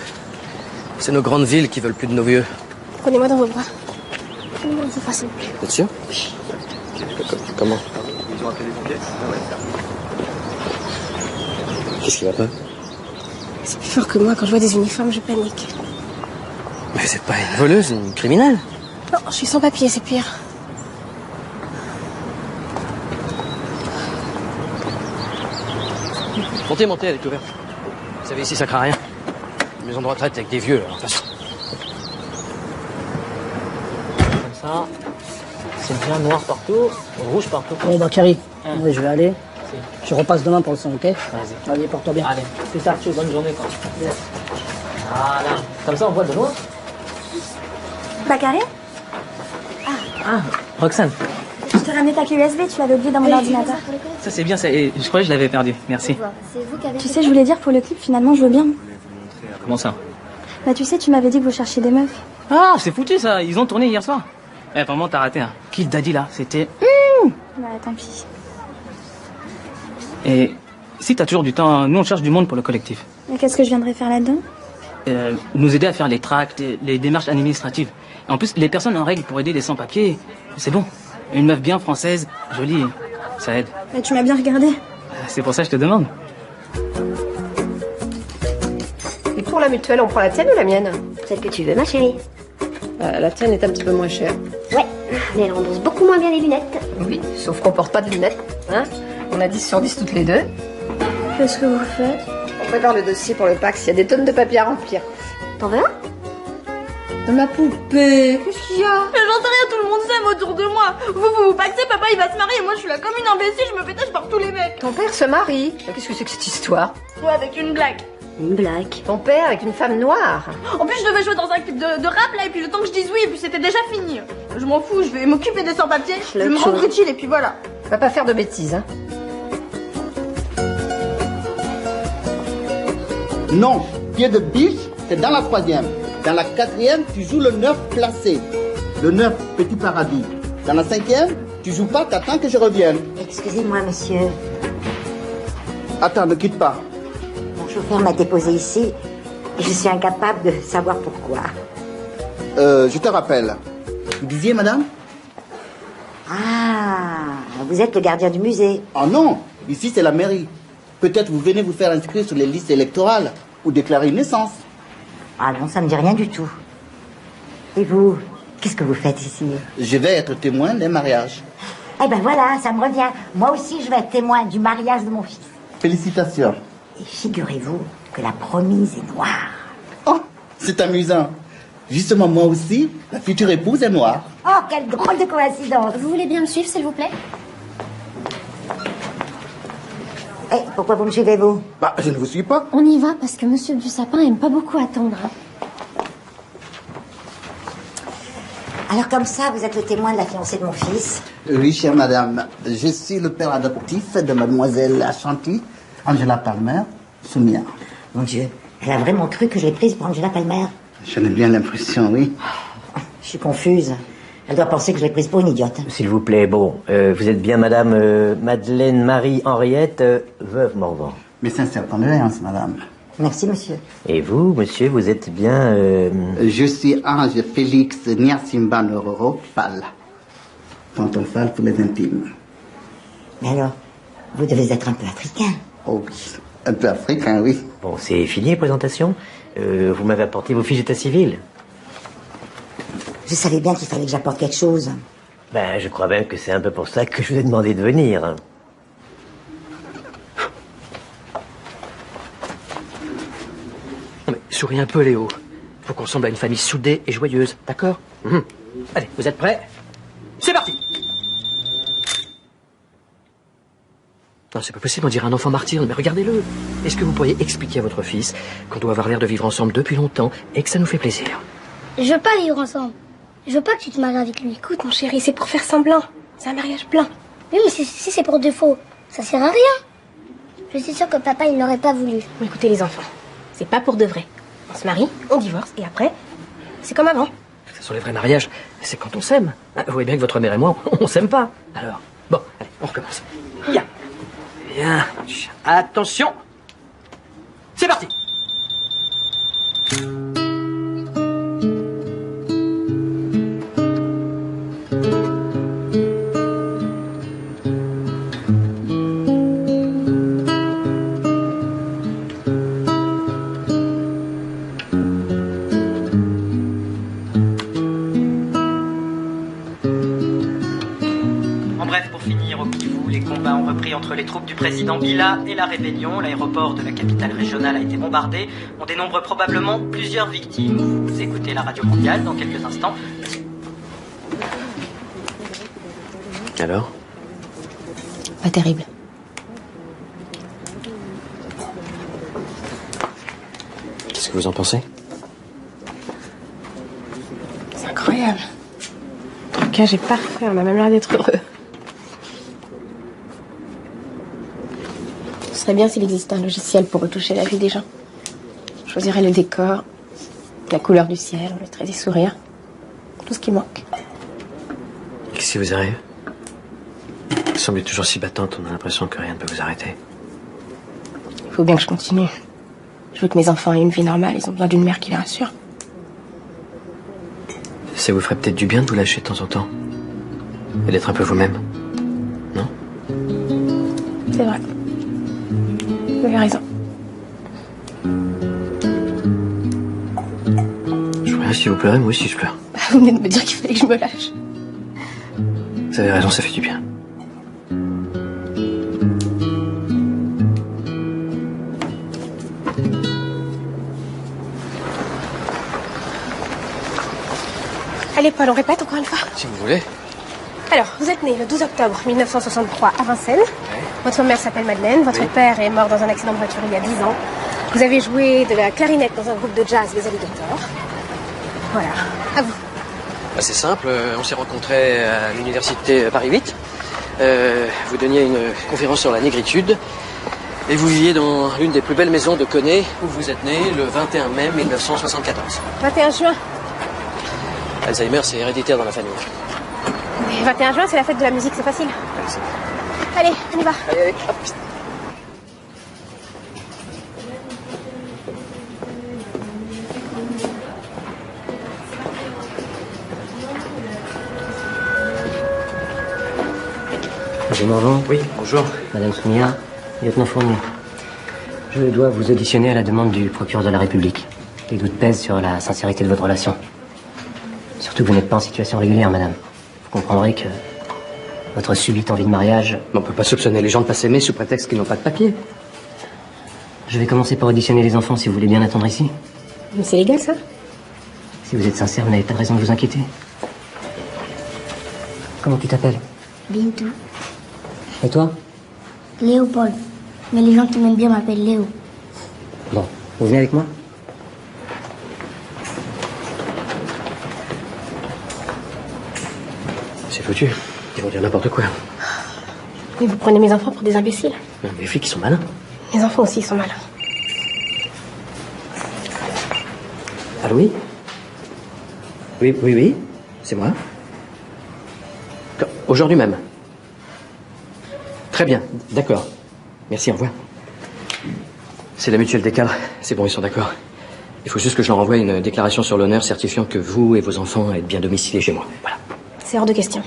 Speaker 2: C'est nos grandes villes qui veulent plus de nos vieux.
Speaker 4: Prenez-moi dans vos bras. Prenez-moi dans vos bras, s'il vous plaît.
Speaker 2: T'es sûr?
Speaker 4: Oui.
Speaker 2: Comment? Qu'est-ce qui va pas?
Speaker 4: C'est plus fort que moi. Quand je vois des uniformes, je panique.
Speaker 2: Mais vous êtes pas une voleuse, une criminelle?
Speaker 4: Non, je suis sans papier, c'est pire.
Speaker 2: Montez, elle est ouverte. Vous savez, ici, ça craint rien. Une maison de retraite avec des vieux, en face.
Speaker 11: Comme ça. C'est bien noir partout, rouge partout.
Speaker 12: Bon, bah, Carrie, je vais aller. Je repasse demain pour le son, ok?
Speaker 11: Vas-y.
Speaker 12: Allez, porte-toi bien.
Speaker 11: Allez, plus tard, bonne journée, quoi. Voilà. Comme ça, on voit de loin.
Speaker 5: Bakary?
Speaker 11: Ah, Roxane.
Speaker 5: Je t'ai ramené ta clé USB, tu l'avais oubliée dans mon ordinateur.
Speaker 11: Ça, c'est bien, ça. Et je croyais que je l'avais perdu. Merci.
Speaker 5: Tu sais, je voulais dire pour le clip, finalement, je veux bien.
Speaker 11: Comment ça?
Speaker 5: Bah, tu sais, tu m'avais dit que vous cherchiez des meufs.
Speaker 11: Ah, c'est foutu, ça. Ils ont tourné hier soir. Eh, vraiment, t'as raté, hein. Kill Daddy, là, c'était...
Speaker 5: Bah, tant pis.
Speaker 11: Et si t'as toujours du temps, nous, on cherche du monde pour le collectif.
Speaker 5: Mais qu'est-ce que je viendrais faire là-dedans?
Speaker 11: Nous aider à faire les tracts, les démarches administratives. Et en plus, les personnes en règle pour aider les sans-papiers, c'est bon. Une meuf bien française, jolie, ça aide.
Speaker 5: Mais tu m'as bien regardé.
Speaker 11: C'est pour ça que je te demande.
Speaker 16: Et pour la mutuelle, on prend la tienne ou la mienne?
Speaker 8: Celle que tu veux, ma chérie.
Speaker 16: La tienne est un petit peu moins chère.
Speaker 8: Ouais, mais elle rembourse beaucoup moins bien les lunettes.
Speaker 16: Oui, sauf qu'on porte pas de lunettes. Hein? On a 10 sur 10 toutes les deux.
Speaker 5: Qu'est-ce que vous faites?
Speaker 16: On prépare le dossier pour le Pax. Il y a des tonnes de papiers à remplir.
Speaker 8: T'en veux un?
Speaker 16: Ma poupée, qu'est-ce qu'il y a?
Speaker 17: Mais j'en sais rien, tout le monde s'aime autour de moi. Vous paxez, papa il va se marier, moi je suis là comme une imbécile, je me fais tâche par tous les mecs.
Speaker 16: Ton père se marie. Qu'est-ce que c'est que cette histoire?
Speaker 17: Ouais, avec une blague.
Speaker 8: Une blague.
Speaker 16: Ton père avec une femme noire.
Speaker 17: En plus, je devais jouer dans un clip de rap là, et puis le temps que je dise oui, et puis c'était déjà fini. Je m'en fous, je vais m'occuper des sans-papiers, je vais me rendre utile, et puis voilà.
Speaker 16: Va pas faire de bêtises, hein.
Speaker 18: Non, pied de biche, c'est dans la 3e. Dans la 4e, tu joues le 9 placé. Le 9, petit paradis. Dans la 5e, tu joues pas, t'attends que je revienne.
Speaker 9: Excusez-moi, monsieur.
Speaker 18: Attends, ne quitte pas.
Speaker 9: Mon chauffeur m'a déposé ici et je suis incapable de savoir pourquoi.
Speaker 18: Je te rappelle. Vous disiez, madame?
Speaker 9: Ah, vous êtes le gardien du musée.
Speaker 18: Ah non, ici c'est la mairie. Peut-être vous venez vous faire inscrire sur les listes électorales ou déclarer une naissance.
Speaker 9: Ah non, ça me dit rien du tout. Et vous, qu'est-ce que vous faites ici?
Speaker 18: Je vais être témoin des mariages.
Speaker 9: Eh ben voilà, ça me revient. Moi aussi, je vais être témoin du mariage de mon fils.
Speaker 18: Félicitations.
Speaker 9: Et figurez-vous que la promise est noire.
Speaker 18: Oh, c'est amusant. Justement, moi aussi, la future épouse est noire.
Speaker 9: Oh, quelle drôle de coïncidence.
Speaker 8: Vous voulez bien me suivre, s'il vous plaît?
Speaker 9: Eh, pourquoi vous me suivez, vous?
Speaker 18: Bah, je ne vous suis pas.
Speaker 8: On y va parce que Monsieur Dussapin aime pas beaucoup attendre.
Speaker 9: Alors comme ça, vous êtes le témoin de la fiancée de mon fils?
Speaker 18: Oui, chère madame. Je suis le père adoptif de mademoiselle Ashanti, Angela Palmer, Soumia.
Speaker 9: Mon Dieu, elle a vraiment cru que je l'ai prise pour Angela Palmer?
Speaker 18: J'en ai bien l'impression, oui.
Speaker 9: Je suis confuse. Elle doit penser que je l'ai prise pour une idiote.
Speaker 15: S'il vous plaît, bon, vous êtes bien madame Madeleine Marie-Henriette, veuve Morvan.
Speaker 18: Mes sincères condoléances, madame.
Speaker 9: Merci, monsieur.
Speaker 15: Et vous, monsieur, vous êtes bien...
Speaker 18: Je suis Ange Félix Nyasimba Nororo Fall. Tonton Fall pour les intimes.
Speaker 9: Mais alors, vous devez être un peu africain.
Speaker 18: Oh oui, un peu africain, oui.
Speaker 15: Bon, c'est fini les présentations. Vous m'avez apporté vos fiches d'état civil.
Speaker 9: Je savais bien qu'il fallait que j'apporte quelque chose.
Speaker 15: Ben, je crois bien que c'est un peu pour ça que je vous ai demandé de venir.
Speaker 2: Non mais souris un peu, Léo. Faut qu'on semble à une famille soudée et joyeuse, d'accord? Allez, vous êtes prêts? C'est parti! Non, c'est pas possible, on dirait un enfant martyr, mais regardez-le. Est-ce que vous pourriez expliquer à votre fils qu'on doit avoir l'air de vivre ensemble depuis longtemps et que ça nous fait plaisir?
Speaker 3: Je veux pas vivre ensemble. Je veux pas que tu te maries avec lui.
Speaker 4: Écoute, mon chéri, c'est pour faire semblant. C'est un mariage plein.
Speaker 3: Oui, mais si c'est pour défaut, ça sert à rien. Je suis sûre que papa, il n'aurait pas voulu.
Speaker 4: Écoutez, les enfants, c'est pas pour de vrai. On se marie, on divorce, et après, c'est comme avant.
Speaker 2: Ce sont les vrais mariages, c'est quand on s'aime. Vous voyez bien que votre mère et moi, on s'aime pas. Alors, bon, allez, on recommence. Bien. Bien. Attention. C'est parti.
Speaker 19: Entre les troupes du président Bila et la rébellion, l'aéroport de la capitale régionale a été bombardé. On dénombre probablement plusieurs victimes. Vous écoutez la radio mondiale dans quelques instants.
Speaker 2: Alors?
Speaker 4: Pas terrible.
Speaker 2: Qu'est-ce que vous en pensez?
Speaker 4: C'est incroyable. En tout cas, j'ai parfait, on a même l'air d'être heureux. Ce serait bien s'il existait un logiciel pour retoucher la vie des gens. Je choisirais le décor, la couleur du ciel, on mettrait des sourires. Tout ce qui manque.
Speaker 2: Qu'est-ce qui vous arrive? Vous semblez toujours si battante, on a l'impression que rien ne peut vous arrêter.
Speaker 4: Il faut bien que je continue. Je veux que mes enfants aient une vie normale, ils ont besoin d'une mère qui les rassure.
Speaker 2: Ça vous ferait peut-être du bien de vous lâcher de temps en temps. Et d'être un peu vous-même. Non?
Speaker 4: C'est vrai. Vous avez raison.
Speaker 2: Je vois rien si vous pleurez, moi aussi je pleure.
Speaker 4: Vous venez de me dire qu'il fallait que je me lâche.
Speaker 2: Vous avez raison, ça fait du bien.
Speaker 4: Allez, Paul, on répète encore une fois.
Speaker 2: Si vous voulez.
Speaker 4: Alors, vous êtes né le 12 octobre 1963 à Vincennes.
Speaker 2: Ouais.
Speaker 4: Votre mère s'appelle Madeleine. Votre père est mort dans un accident de voiture il y a 10 ans. Vous avez joué de la clarinette dans un groupe de jazz, les Alligators. Voilà. À vous.
Speaker 2: Bah, c'est simple, on s'est rencontrés à l'université Paris 8. Vous donniez une conférence sur la négritude. Et vous viviez dans l'une des plus belles maisons de Connay, où vous êtes né le 21 mai 1974.
Speaker 4: 21 juin.
Speaker 2: Alzheimer, c'est héréditaire dans la famille.
Speaker 4: Et 21 juin, c'est la fête de la musique, c'est facile. Allez, on y va.
Speaker 2: Allez, allez, hop.
Speaker 15: Monsieur Morvan.
Speaker 2: Oui, bonjour.
Speaker 15: Madame Soumia, lieutenant Fournier. Je dois vous auditionner à la demande du procureur de la République. Les doutes pèsent sur la sincérité de votre relation. Surtout que vous n'êtes pas en situation régulière, madame. Vous comprendrez que votre subite envie de mariage...
Speaker 2: Mais on peut pas soupçonner les gens de pas s'aimer sous prétexte qu'ils n'ont pas de papier.
Speaker 15: Je vais commencer par auditionner les enfants, si vous voulez bien attendre ici.
Speaker 4: Mais c'est légal, ça?
Speaker 15: Si vous êtes sincère, vous n'avez pas de raison de vous inquiéter. Comment tu t'appelles?
Speaker 3: Bintou.
Speaker 15: Et toi?
Speaker 3: Léopold. Mais les gens qui m'aiment bien m'appellent Léo.
Speaker 15: Bon, vous venez avec moi?
Speaker 2: C'est foutu. Ils vont dire n'importe quoi.
Speaker 4: Mais vous prenez mes enfants pour des imbéciles.
Speaker 2: Les flics, ils sont malins.
Speaker 4: Mes enfants aussi, ils sont malins.
Speaker 2: Allô, oui? Oui, c'est moi. Aujourd'hui même. Très bien, d'accord. Merci, au revoir. C'est la mutuelle des cadres. C'est bon, ils sont d'accord. Il faut juste que je leur envoie une déclaration sur l'honneur certifiant que vous et vos enfants êtes bien domiciliés chez moi. Voilà.
Speaker 4: C'est hors de question.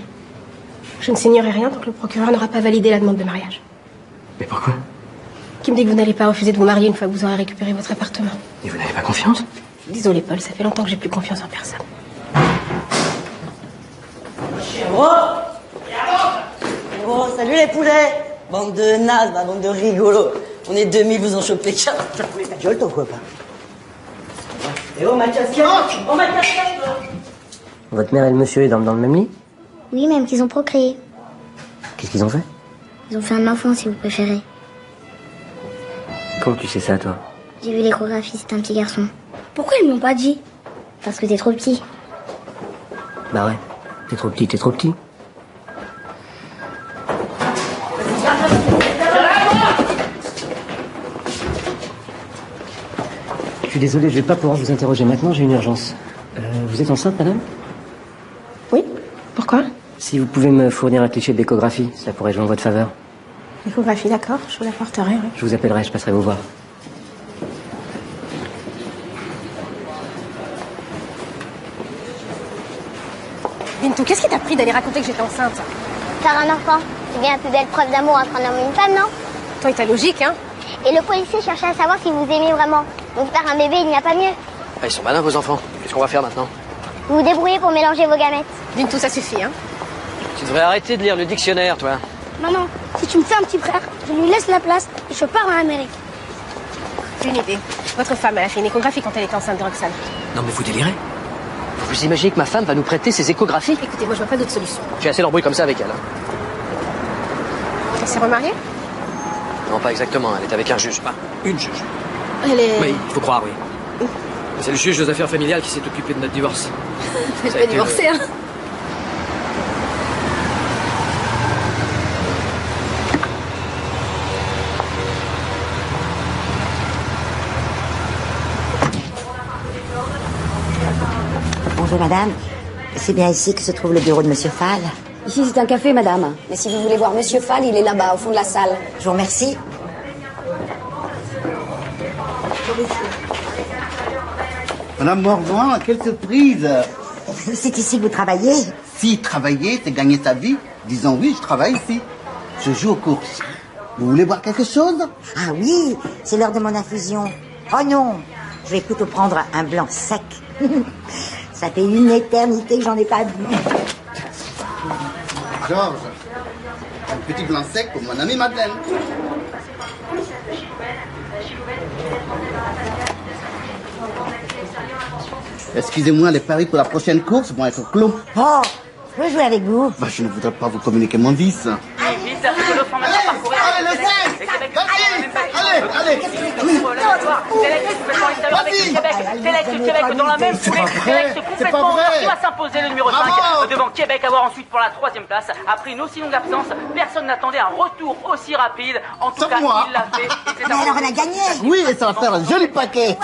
Speaker 4: Je ne signerai rien tant que le procureur n'aura pas validé la demande de mariage.
Speaker 2: Mais pourquoi?
Speaker 4: Qui me dit que vous n'allez pas refuser de vous marier une fois que vous aurez récupéré votre appartement?
Speaker 2: Et vous n'avez pas confiance?
Speaker 4: Désolé, Paul, ça fait longtemps que j'ai plus confiance en personne.
Speaker 20: Oh, salut les poulets! Bande de nazes, bande de rigolos. On est 2000, vous en chopez 4. Tu vas couler ta gueule, ton copain. Et oh, ma casquette! Oh, ma casquette!
Speaker 15: Votre mère et le monsieur, ils dorment dans le même lit?
Speaker 3: Oui, même qu'ils ont procréé.
Speaker 15: Qu'est-ce qu'ils ont fait?
Speaker 3: Ils ont fait un enfant, si vous préférez.
Speaker 15: Comment tu sais ça, toi?
Speaker 3: J'ai vu l'échographie, c'est un petit garçon. Pourquoi ils me l'ont pas dit? Parce que t'es trop petit.
Speaker 15: Bah ouais, t'es trop petit, t'es trop petit. Je suis désolé, je vais pas pouvoir vous interroger maintenant, j'ai une urgence. Vous êtes enceinte, madame?
Speaker 4: Oui. Pourquoi?
Speaker 15: Si vous pouvez me fournir un cliché de l'échographie, ça pourrait jouer en votre faveur.
Speaker 4: L'échographie, d'accord, je vous la porterai, oui.
Speaker 15: Je vous appellerai, je passerai vous voir.
Speaker 4: Bintou, qu'est-ce qui t'a pris d'aller raconter que j'étais enceinte?
Speaker 3: Faire un enfant, c'est bien la plus belle preuve d'amour entre un homme et une femme, non?
Speaker 4: Toi et ta logique, hein?
Speaker 3: Et le policier cherchait à savoir si vous aimez vraiment. Donc faire un bébé, il n'y a pas mieux.
Speaker 2: Ah, ils sont malins, vos enfants. Qu'est-ce qu'on va faire maintenant?
Speaker 3: Vous vous débrouillez pour mélanger vos gamètes.
Speaker 4: Bintou, ça suffit, hein?
Speaker 2: Tu devrais arrêter de lire le dictionnaire, toi.
Speaker 3: Maman, si tu me fais un petit frère, je lui laisse la place et je pars en Amérique.
Speaker 4: J'ai une idée. Votre femme, elle a fait une échographie quand elle était enceinte de Roxane.
Speaker 2: Non, mais vous délirez? Vous imaginez que ma femme va nous prêter ses échographies?
Speaker 4: Écoutez, moi je vois pas d'autre solution.
Speaker 2: J'ai assez l'embrouille comme ça avec elle.
Speaker 4: Elle s'est remariée?
Speaker 2: Non, pas exactement. Elle est avec un juge. Pas une juge.
Speaker 4: Elle est...
Speaker 2: Oui, il faut croire, oui. C'est le juge aux affaires familiales qui s'est occupé de notre divorce.
Speaker 4: Elle peut divorcer, hein?
Speaker 9: Bonjour madame, c'est bien ici que se trouve le bureau de monsieur Fall.
Speaker 1: Ici, c'est un café, madame. Mais si vous voulez voir monsieur Fall, il est là-bas, au fond de la salle.
Speaker 9: Je vous remercie.
Speaker 18: Madame Morvan, quelle surprise!
Speaker 9: C'est ici que vous travaillez?
Speaker 18: Si travailler, c'est gagner sa vie, disons oui, je travaille ici. Je joue aux courses. Vous voulez boire quelque chose?
Speaker 9: Ah oui, c'est l'heure de mon infusion. Oh non, je vais plutôt prendre un blanc sec. Ça fait une éternité que j'en ai pas bu.
Speaker 18: Georges, un petit blanc sec pour mon amie Madeleine. Excusez-moi, les paris pour la prochaine course vont être clos.
Speaker 9: Oh, je peux jouer avec vous?
Speaker 18: Bah, je ne voudrais pas vous communiquer mon vice.
Speaker 10: Vite, le front maintenant parcourir.
Speaker 18: Allez, le 5! Allez!
Speaker 10: Sélectif Québec dans la même foulée. Québec complètement qui va s'imposer le numéro 5 devant Québec avoir ensuite pour la 3e place. Après une aussi longue absence, personne n'attendait un retour aussi rapide. En tout cas, il l'a fait.
Speaker 9: Mais alors on a gagné!
Speaker 18: Oui, et ça va faire un joli paquet.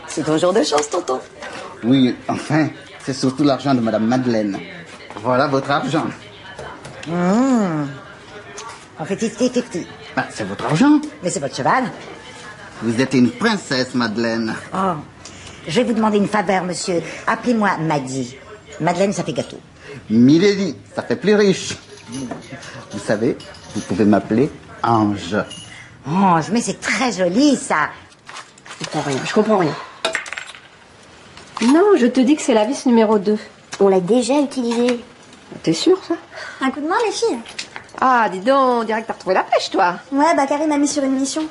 Speaker 1: C'est ton jour de chance, tonton.
Speaker 18: Oui, enfin, c'est surtout l'argent de Madame Madeleine. Voilà votre argent.
Speaker 9: On fait 50-50.
Speaker 18: Bah, c'est votre argent.
Speaker 9: Mais c'est votre cheval.
Speaker 18: Vous êtes une princesse, Madeleine.
Speaker 9: Oh, je vais vous demander une faveur, monsieur. Appelez-moi Maddy. Madeleine, ça fait gâteau.
Speaker 18: Milady, ça fait plus riche. Vous savez, vous pouvez m'appeler Ange.
Speaker 9: Ange, mais c'est très joli, ça.
Speaker 4: Je comprends rien.
Speaker 16: Non, je te dis que c'est la vis numéro 2.
Speaker 3: On l'a déjà utilisée.
Speaker 16: T'es sûre, ça?
Speaker 5: Un coup de main, les filles?
Speaker 16: Ah, dis donc, on dirait que t'as retrouvé la pêche, toi.
Speaker 5: Ouais, bah Carrie m'a mis sur une mission.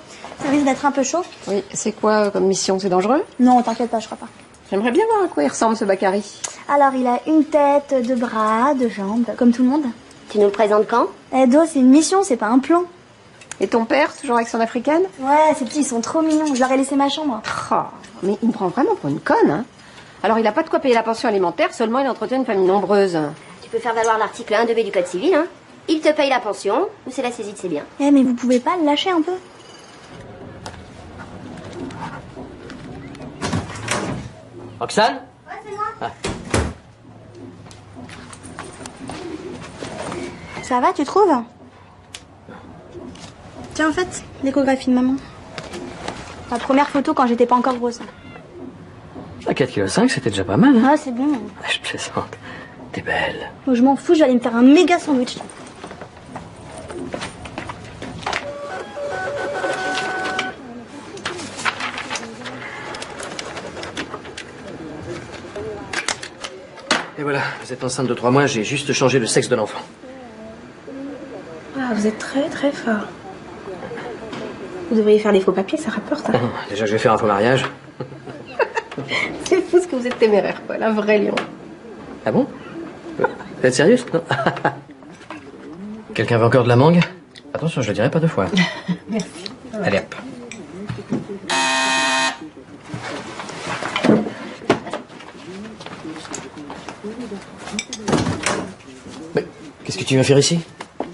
Speaker 5: Ça risque d'être un peu chaud.
Speaker 16: Oui, c'est quoi comme mission? C'est dangereux?
Speaker 5: Non, t'inquiète pas, je crois pas.
Speaker 16: J'aimerais bien voir à quoi il ressemble, ce Bakary.
Speaker 5: Alors, il a une tête, 2 bras, 2 jambes, comme tout le monde.
Speaker 3: Tu nous le présentes quand?
Speaker 5: Do, c'est une mission, c'est pas un plan.
Speaker 16: Et ton père, toujours avec son africaine?
Speaker 5: Ouais, ces petits, ils sont trop mignons. Je leur ai laissé ma chambre.
Speaker 16: Oh, mais il me prend vraiment pour une conne, hein. Alors, il a pas de quoi payer la pension alimentaire, seulement il entretient une famille nombreuse.
Speaker 3: Tu peux faire valoir l'article 1 2B du Code civil, hein. Il te paye la pension, ou c'est la saisie de ses biens.
Speaker 5: Eh, mais vous pouvez pas le lâcher un peu?
Speaker 2: Roxane?
Speaker 5: Ouais, c'est moi.
Speaker 2: Ah.
Speaker 5: Ça va, tu trouves? Tiens, en fait, l'échographie de maman. Ma première photo quand j'étais pas encore grosse.
Speaker 2: À 4,5 kg, c'était déjà pas mal. Hein.
Speaker 5: Ah, c'est bon.
Speaker 2: Ah, je plaisante. T'es belle.
Speaker 5: Oh, je m'en fous, je vais aller me faire un méga sandwich.
Speaker 2: Et voilà, vous êtes enceinte de 3 mois, j'ai juste changé le sexe de l'enfant.
Speaker 4: Ah, vous êtes très très fort. Vous devriez faire des faux papiers, ça rapporte. Hein.
Speaker 2: Déjà, je vais faire un faux mariage.
Speaker 16: C'est fou ce que vous êtes téméraire, quoi. La vraie lion.
Speaker 2: Ah bon? Vous êtes sérieuse? Non. Quelqu'un veut encore de la mangue? Attention, je le dirai pas 2 fois.
Speaker 16: Merci.
Speaker 2: Allez hop. Mais qu'est-ce que tu viens faire ici?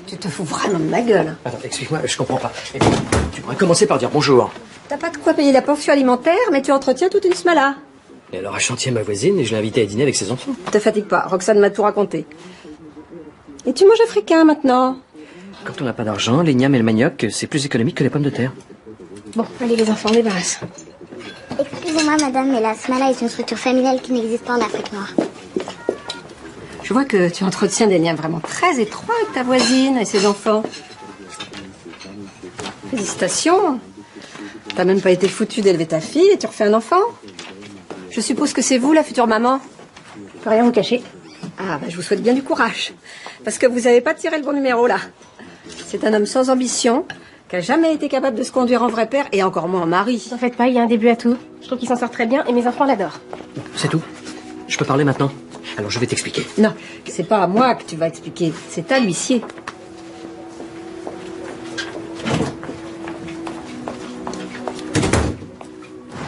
Speaker 16: Tu te fous vraiment de ma gueule.
Speaker 2: Attends, explique-moi, je comprends pas. Et puis, tu pourrais commencer par dire bonjour.
Speaker 16: T'as pas de quoi payer la pension alimentaire, mais tu entretiens toute une smala.
Speaker 2: Et alors, à chantier ma voisine, et je l'ai invitée à dîner avec ses enfants.
Speaker 16: Te fatigue pas, Roxane m'a tout raconté. Et tu manges africain maintenant?
Speaker 2: Quand on n'a pas d'argent, les gnams et le manioc, c'est plus économique que les pommes de terre.
Speaker 4: Bon, allez les enfants, on débarrasse.
Speaker 3: Excusez-moi, madame, mais la smala est une structure familiale qui n'existe pas en Afrique noire.
Speaker 16: Je vois que tu entretiens des liens vraiment très étroits avec ta voisine et ses enfants. Félicitations. T'as même pas été foutu d'élever ta fille et tu refais un enfant. Je suppose que c'est vous, la future maman.
Speaker 4: Je peux rien vous cacher.
Speaker 16: Ah, bah, je vous souhaite bien du courage. Parce que vous n'avez pas tiré le bon numéro, là. C'est un homme sans ambition, qui a jamais été capable de se conduire en vrai père, et encore moins en mari.
Speaker 4: T'en faites pas, il y a un début à tout. Je trouve qu'il s'en sort très bien et mes enfants l'adorent.
Speaker 2: C'est tout? Je peux parler maintenant? Alors, je vais t'expliquer.
Speaker 16: Non, c'est pas à moi que tu vas expliquer, c'est à l'huissier.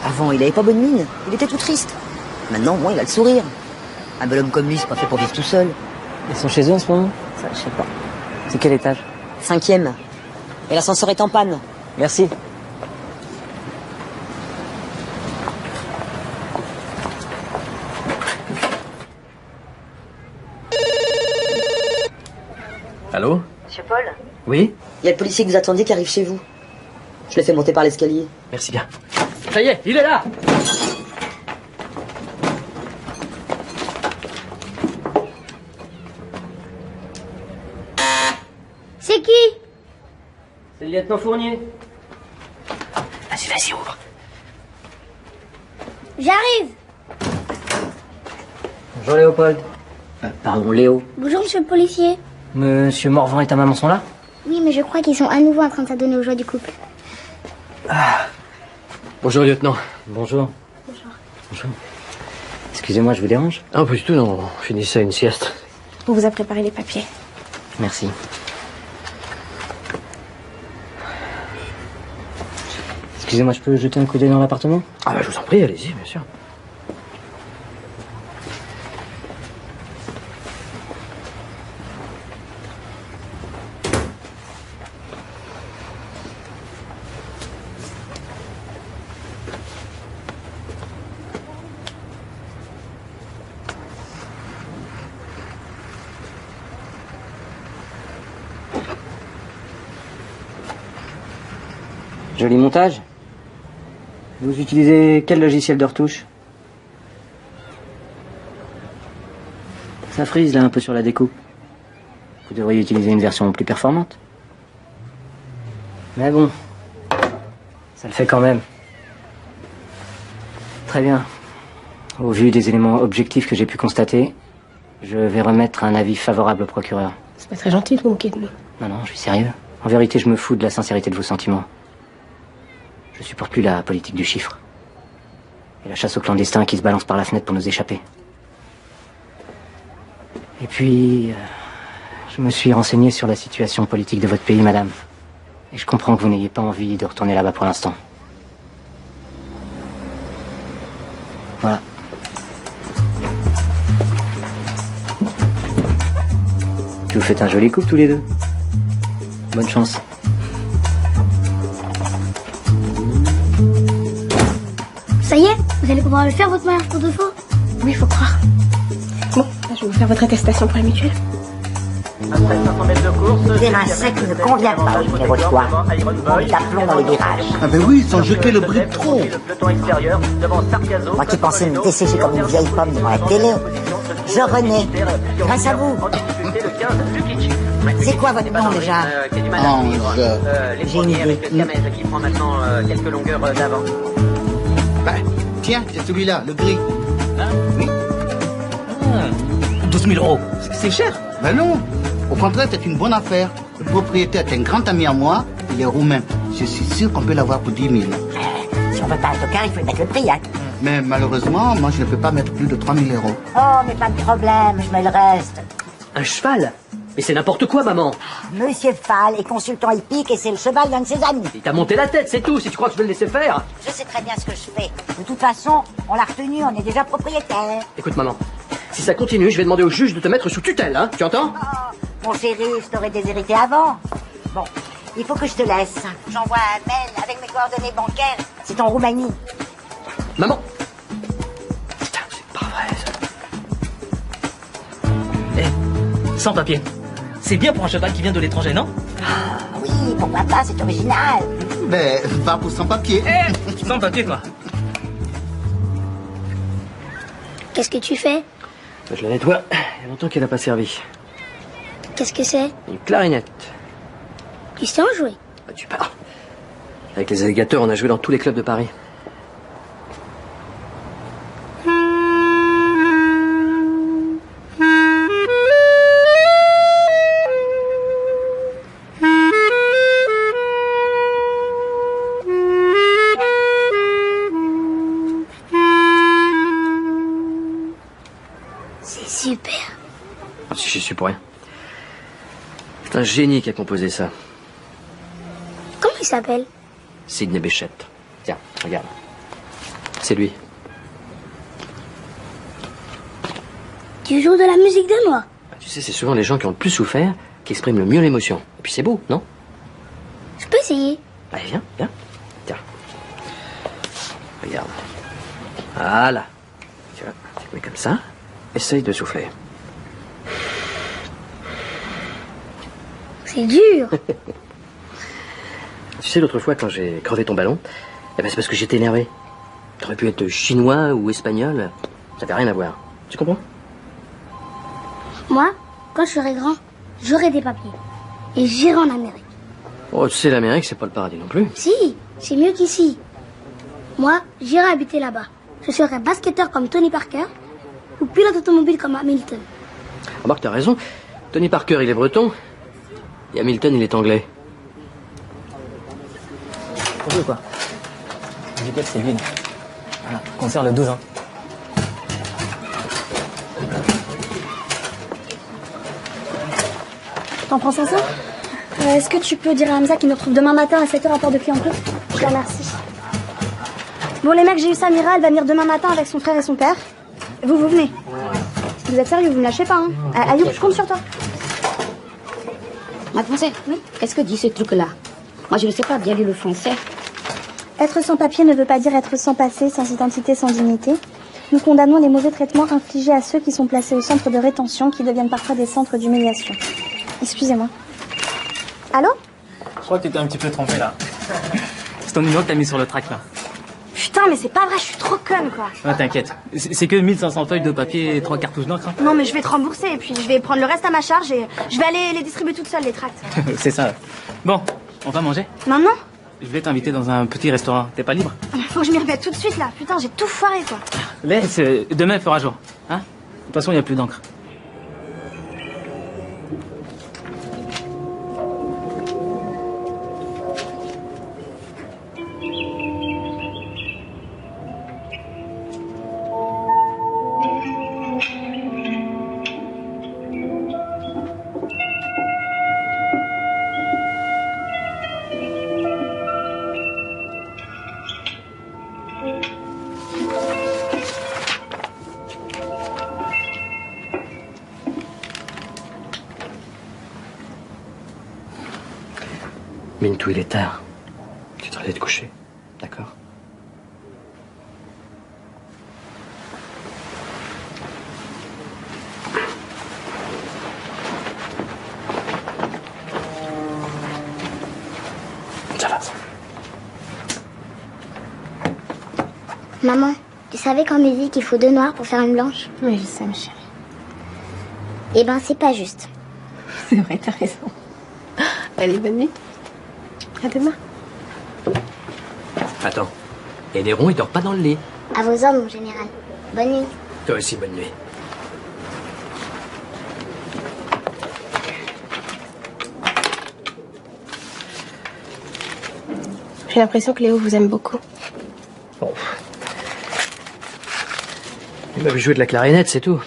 Speaker 20: Avant, il avait pas bonne mine. Il était tout triste. Maintenant, moi, il a le sourire. Un bel homme comme lui, c'est pas fait pour vivre tout seul.
Speaker 11: Ils sont chez eux en ce moment?
Speaker 20: Ça, je sais pas.
Speaker 11: C'est quel étage?
Speaker 20: 5e. Et l'ascenseur est en panne.
Speaker 11: Merci.
Speaker 2: Allô?
Speaker 20: Monsieur Paul?
Speaker 2: Oui?
Speaker 20: Il y a le policier que vous attendiez qui arrive chez vous. Je l'ai fait monter par l'escalier.
Speaker 2: Merci bien. Ça y est, il est là!
Speaker 3: C'est qui?
Speaker 11: C'est le lieutenant Fournier.
Speaker 2: Vas-y, vas-y, ouvre.
Speaker 3: J'arrive.
Speaker 11: Bonjour Léopold. Pardon, Léo.
Speaker 3: Bonjour, monsieur le policier.
Speaker 11: Monsieur Morvan et ta maman sont là?
Speaker 3: Oui, mais je crois qu'ils sont à nouveau en train de s'adonner aux joies du couple.
Speaker 2: Bonjour, lieutenant.
Speaker 11: Bonjour. Bonjour. Excusez-moi, je vous dérange?
Speaker 2: Ah, pas du tout, non. On finissait une sieste.
Speaker 4: On vous a préparé les papiers.
Speaker 11: Merci. Excusez-moi, je peux jeter un coup d'œil dans l'appartement?
Speaker 2: Ah bah, je vous en prie, allez-y, bien sûr.
Speaker 11: Joli montage. Vous utilisez quel logiciel de retouche? Ça frise là un peu sur la découpe. Vous devriez utiliser une version plus performante. Mais bon, ça le fait quand même. Très bien. Au vu des éléments objectifs que j'ai pu constater, je vais remettre un avis favorable au procureur.
Speaker 4: C'est pas très gentil de vous moquer de nous.
Speaker 11: Non, je suis sérieux. En vérité, je me fous de la sincérité de vos sentiments. Je supporte plus la politique du chiffre. Et la chasse aux clandestins qui se balance par la fenêtre pour nous échapper. Et puis, je me suis renseigné sur la situation politique de votre pays, madame. Et je comprends que vous n'ayez pas envie de retourner là-bas pour l'instant. Voilà. Vous faites un joli couple tous les deux. Bonne chance.
Speaker 3: Ça y est, vous allez pouvoir le faire, votre mariage pour de faux?
Speaker 4: Oui, faut croire. Bon, je vais vous faire votre attestation pour la mutuelle.
Speaker 10: Après 500 mètres de course,
Speaker 9: Des mains secs ne convient pas au numéro 3. On est d'aplomb dans les virages.
Speaker 18: Ah ben oui, sans jeter le brick trop.
Speaker 10: le peloton extérieur devant Sargazo.
Speaker 9: Moi qui pensais me dessécher comme une vieille pomme devant la télé, je renais. Grâce à vous. C'est quoi votre nom déjà?
Speaker 18: Ange.
Speaker 10: Les premiers avec le Camez qui prend maintenant quelques longueurs d'avant.
Speaker 18: Bah, tiens, c'est celui-là, le gris. Oui.
Speaker 20: 12 000 euros. C'est cher.
Speaker 18: Ben non. Au contraire, c'est une bonne affaire. Le propriétaire est un grand ami à moi. Il est roumain. Je suis sûr qu'on peut l'avoir pour 10 000.
Speaker 9: Si on veut pas un tocard, il faut mettre le prix, hein.
Speaker 18: Mais malheureusement, moi, je ne peux pas mettre plus de 3 000 euros.
Speaker 9: Oh, mais pas de problème, je mets le reste.
Speaker 2: Un cheval? Mais c'est n'importe quoi, maman.
Speaker 9: Monsieur Fall est consultant hippique et c'est le cheval d'un de ses amis.
Speaker 2: Il t'a monté la tête, c'est tout. Si tu crois que je vais le laisser faire.
Speaker 9: Je sais très bien ce que je fais. De toute façon, on l'a retenu, on est déjà propriétaire.
Speaker 2: Écoute, maman. Si ça continue, je vais demander au juge de te mettre sous tutelle, hein. Tu entends?
Speaker 9: Mon chéri, je t'aurais déshérité avant. Bon, il faut que je te laisse. J'envoie un mail avec mes coordonnées bancaires. C'est en Roumanie.
Speaker 2: Maman. Putain, c'est pas vrai, ça.
Speaker 20: Sans papier. C'est bien pour un cheval qui vient de l'étranger, non?
Speaker 9: Oui, pourquoi pas, c'est original.
Speaker 18: Ben, va pour sans papier.
Speaker 20: Sans papier, quoi.
Speaker 3: Qu'est-ce que tu fais?
Speaker 2: Je la nettoie. Il y a longtemps qu'elle n'a pas servi.
Speaker 3: Qu'est-ce que c'est?
Speaker 2: Une clarinette.
Speaker 3: Tu sais en jouer?
Speaker 2: Ah, tu parles. Avec les alligators, on a joué dans tous les clubs de Paris.
Speaker 3: Super.
Speaker 2: Si j'y suis pour rien. C'est un génie qui a composé ça.
Speaker 3: Comment il s'appelle?
Speaker 2: Sidney Bechet. Tiens, regarde. C'est lui.
Speaker 3: Tu joues de la musique danoise?
Speaker 2: Tu sais, c'est souvent les gens qui ont le plus souffert qui expriment le mieux l'émotion. Et puis c'est beau, non?
Speaker 3: Je peux essayer.
Speaker 2: Allez, viens, viens. Tiens. Regarde. Voilà. Tu vois, tu te mets comme ça. Essaye de souffler.
Speaker 3: C'est dur.
Speaker 2: Tu sais, l'autre fois, quand j'ai crevé ton ballon, eh ben, c'est parce que j'étais énervé. T'aurais pu être chinois ou espagnol. Ça n'avait rien à voir. Tu comprends?
Speaker 3: Moi, quand je serai grand, j'aurai des papiers. Et j'irai en Amérique.
Speaker 2: Oh, tu sais, l'Amérique, c'est pas le paradis non plus.
Speaker 3: Si, c'est mieux qu'ici. Moi, j'irai habiter là-bas. Je serai basketteur comme Tony Parker ou pilote automobile comme Hamilton.
Speaker 2: Remarque, t'as raison. Tony Parker, il est breton. Et Hamilton, il est anglais.
Speaker 11: Pour vous, quoi. Nickel, c'est vide. Voilà, concert le 12 ans.
Speaker 5: T'en prends 500? Est-ce que tu peux dire à Hamza qu'il nous retrouve demain matin à 7h à Port de Clignancourt? Je te remercie. Bon les mecs, j'ai eu Samira, elle va venir demain matin avec son frère et son père. Vous venez. Vous êtes sérieux, vous me lâchez pas, hein? Ayoub, je compte sur toi.
Speaker 6: Mademoiselle, oui, qu'est-ce que dit ce truc-là? Moi, je ne sais pas bien lire le français.
Speaker 5: Être sans papier ne veut pas dire être sans passé, sans identité, sans dignité. Nous condamnons les mauvais traitements infligés à ceux qui sont placés au centre de rétention, qui deviennent parfois des centres d'humiliation. Excusez-moi. Allô?
Speaker 11: Je crois que t'étais un petit peu trompé, là. C'est ton numéro que t'as mis sur le track, là.
Speaker 5: Putain, mais c'est pas vrai, je suis trop conne, quoi.
Speaker 11: Ouais, t'inquiète. C'est que 1500 feuilles de papier et 3 cartouches d'encre. Hein.
Speaker 5: Non, mais je vais te rembourser et puis je vais prendre le reste à ma charge et je vais aller les distribuer toute seule, les tracts.
Speaker 11: C'est ça. Bon, on va manger?
Speaker 5: Maintenant?
Speaker 11: Je voulais t'inviter dans un petit restaurant. T'es pas libre?
Speaker 5: Faut que je m'y remette tout de suite là. Putain, j'ai tout foiré quoi.
Speaker 11: Laisse, demain il fera jour. Hein? De toute façon, il n'y a plus d'encre.
Speaker 2: Mintou, il est tard. Tu devrais te coucher, d'accord? Ça va.
Speaker 3: Maman, tu savais qu'en musique, il faut 2 noirs pour faire une blanche?
Speaker 4: Oui, je sais, ma chérie.
Speaker 3: Eh ben, c'est pas juste.
Speaker 4: C'est vrai, t'as raison. Allez, bonne nuit. À demain.
Speaker 2: Attends. Et Néron, il dort pas dans le lit.
Speaker 3: À vos hommes, mon général. Bonne nuit.
Speaker 2: Toi aussi, bonne nuit.
Speaker 4: J'ai l'impression que Léo vous aime beaucoup.
Speaker 2: Bon. Il m'a vu jouer de la clarinette, c'est tout.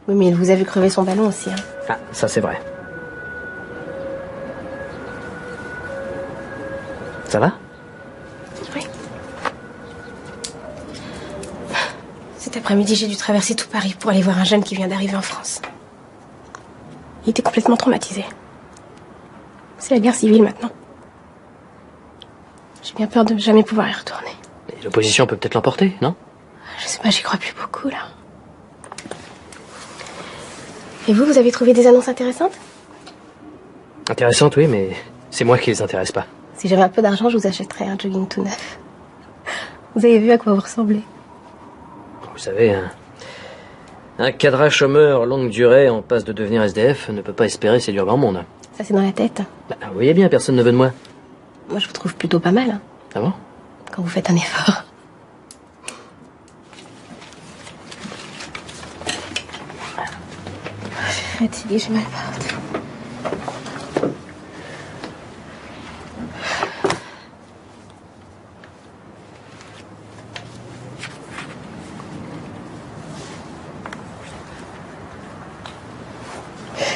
Speaker 4: Oui, mais il vous a vu crever son ballon aussi. Hein.
Speaker 2: Ah, ça c'est vrai. Ça va?
Speaker 4: Oui. Cet après-midi, j'ai dû traverser tout Paris pour aller voir un jeune qui vient d'arriver en France. Il était complètement traumatisé. C'est la guerre civile maintenant. J'ai bien peur de ne jamais pouvoir y retourner.
Speaker 2: Et l'opposition peut peut-être l'emporter, non?
Speaker 4: Je sais pas, j'y crois plus beaucoup là. Et vous avez trouvé des annonces intéressantes?
Speaker 2: Intéressantes, oui, mais c'est moi qui les intéresse pas.
Speaker 4: Si j'avais un peu d'argent, je vous achèterais un jogging tout neuf. Vous avez vu à quoi vous ressemblez?
Speaker 2: Vous savez, un cadre chômeur longue durée en passe de devenir SDF ne peut pas espérer séduire grand monde.
Speaker 4: Ça, c'est dans la tête.
Speaker 2: Bah, vous voyez bien, personne ne veut de moi.
Speaker 4: Moi, je vous trouve plutôt pas mal. Hein,
Speaker 2: Ah bon?
Speaker 4: quand vous faites un effort. Je suis fatiguée, j'ai mal partout.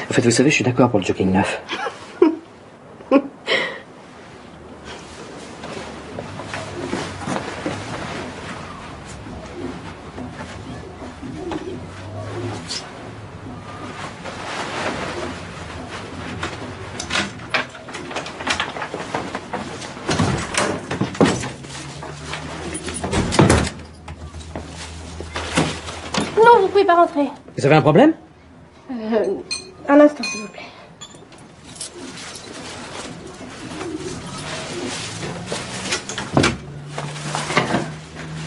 Speaker 2: En fait, vous savez, je suis d'accord pour le jogging neuf.
Speaker 4: Non, vous pouvez pas rentrer.
Speaker 2: Vous avez un problème?
Speaker 4: Un instant, s'il vous plaît.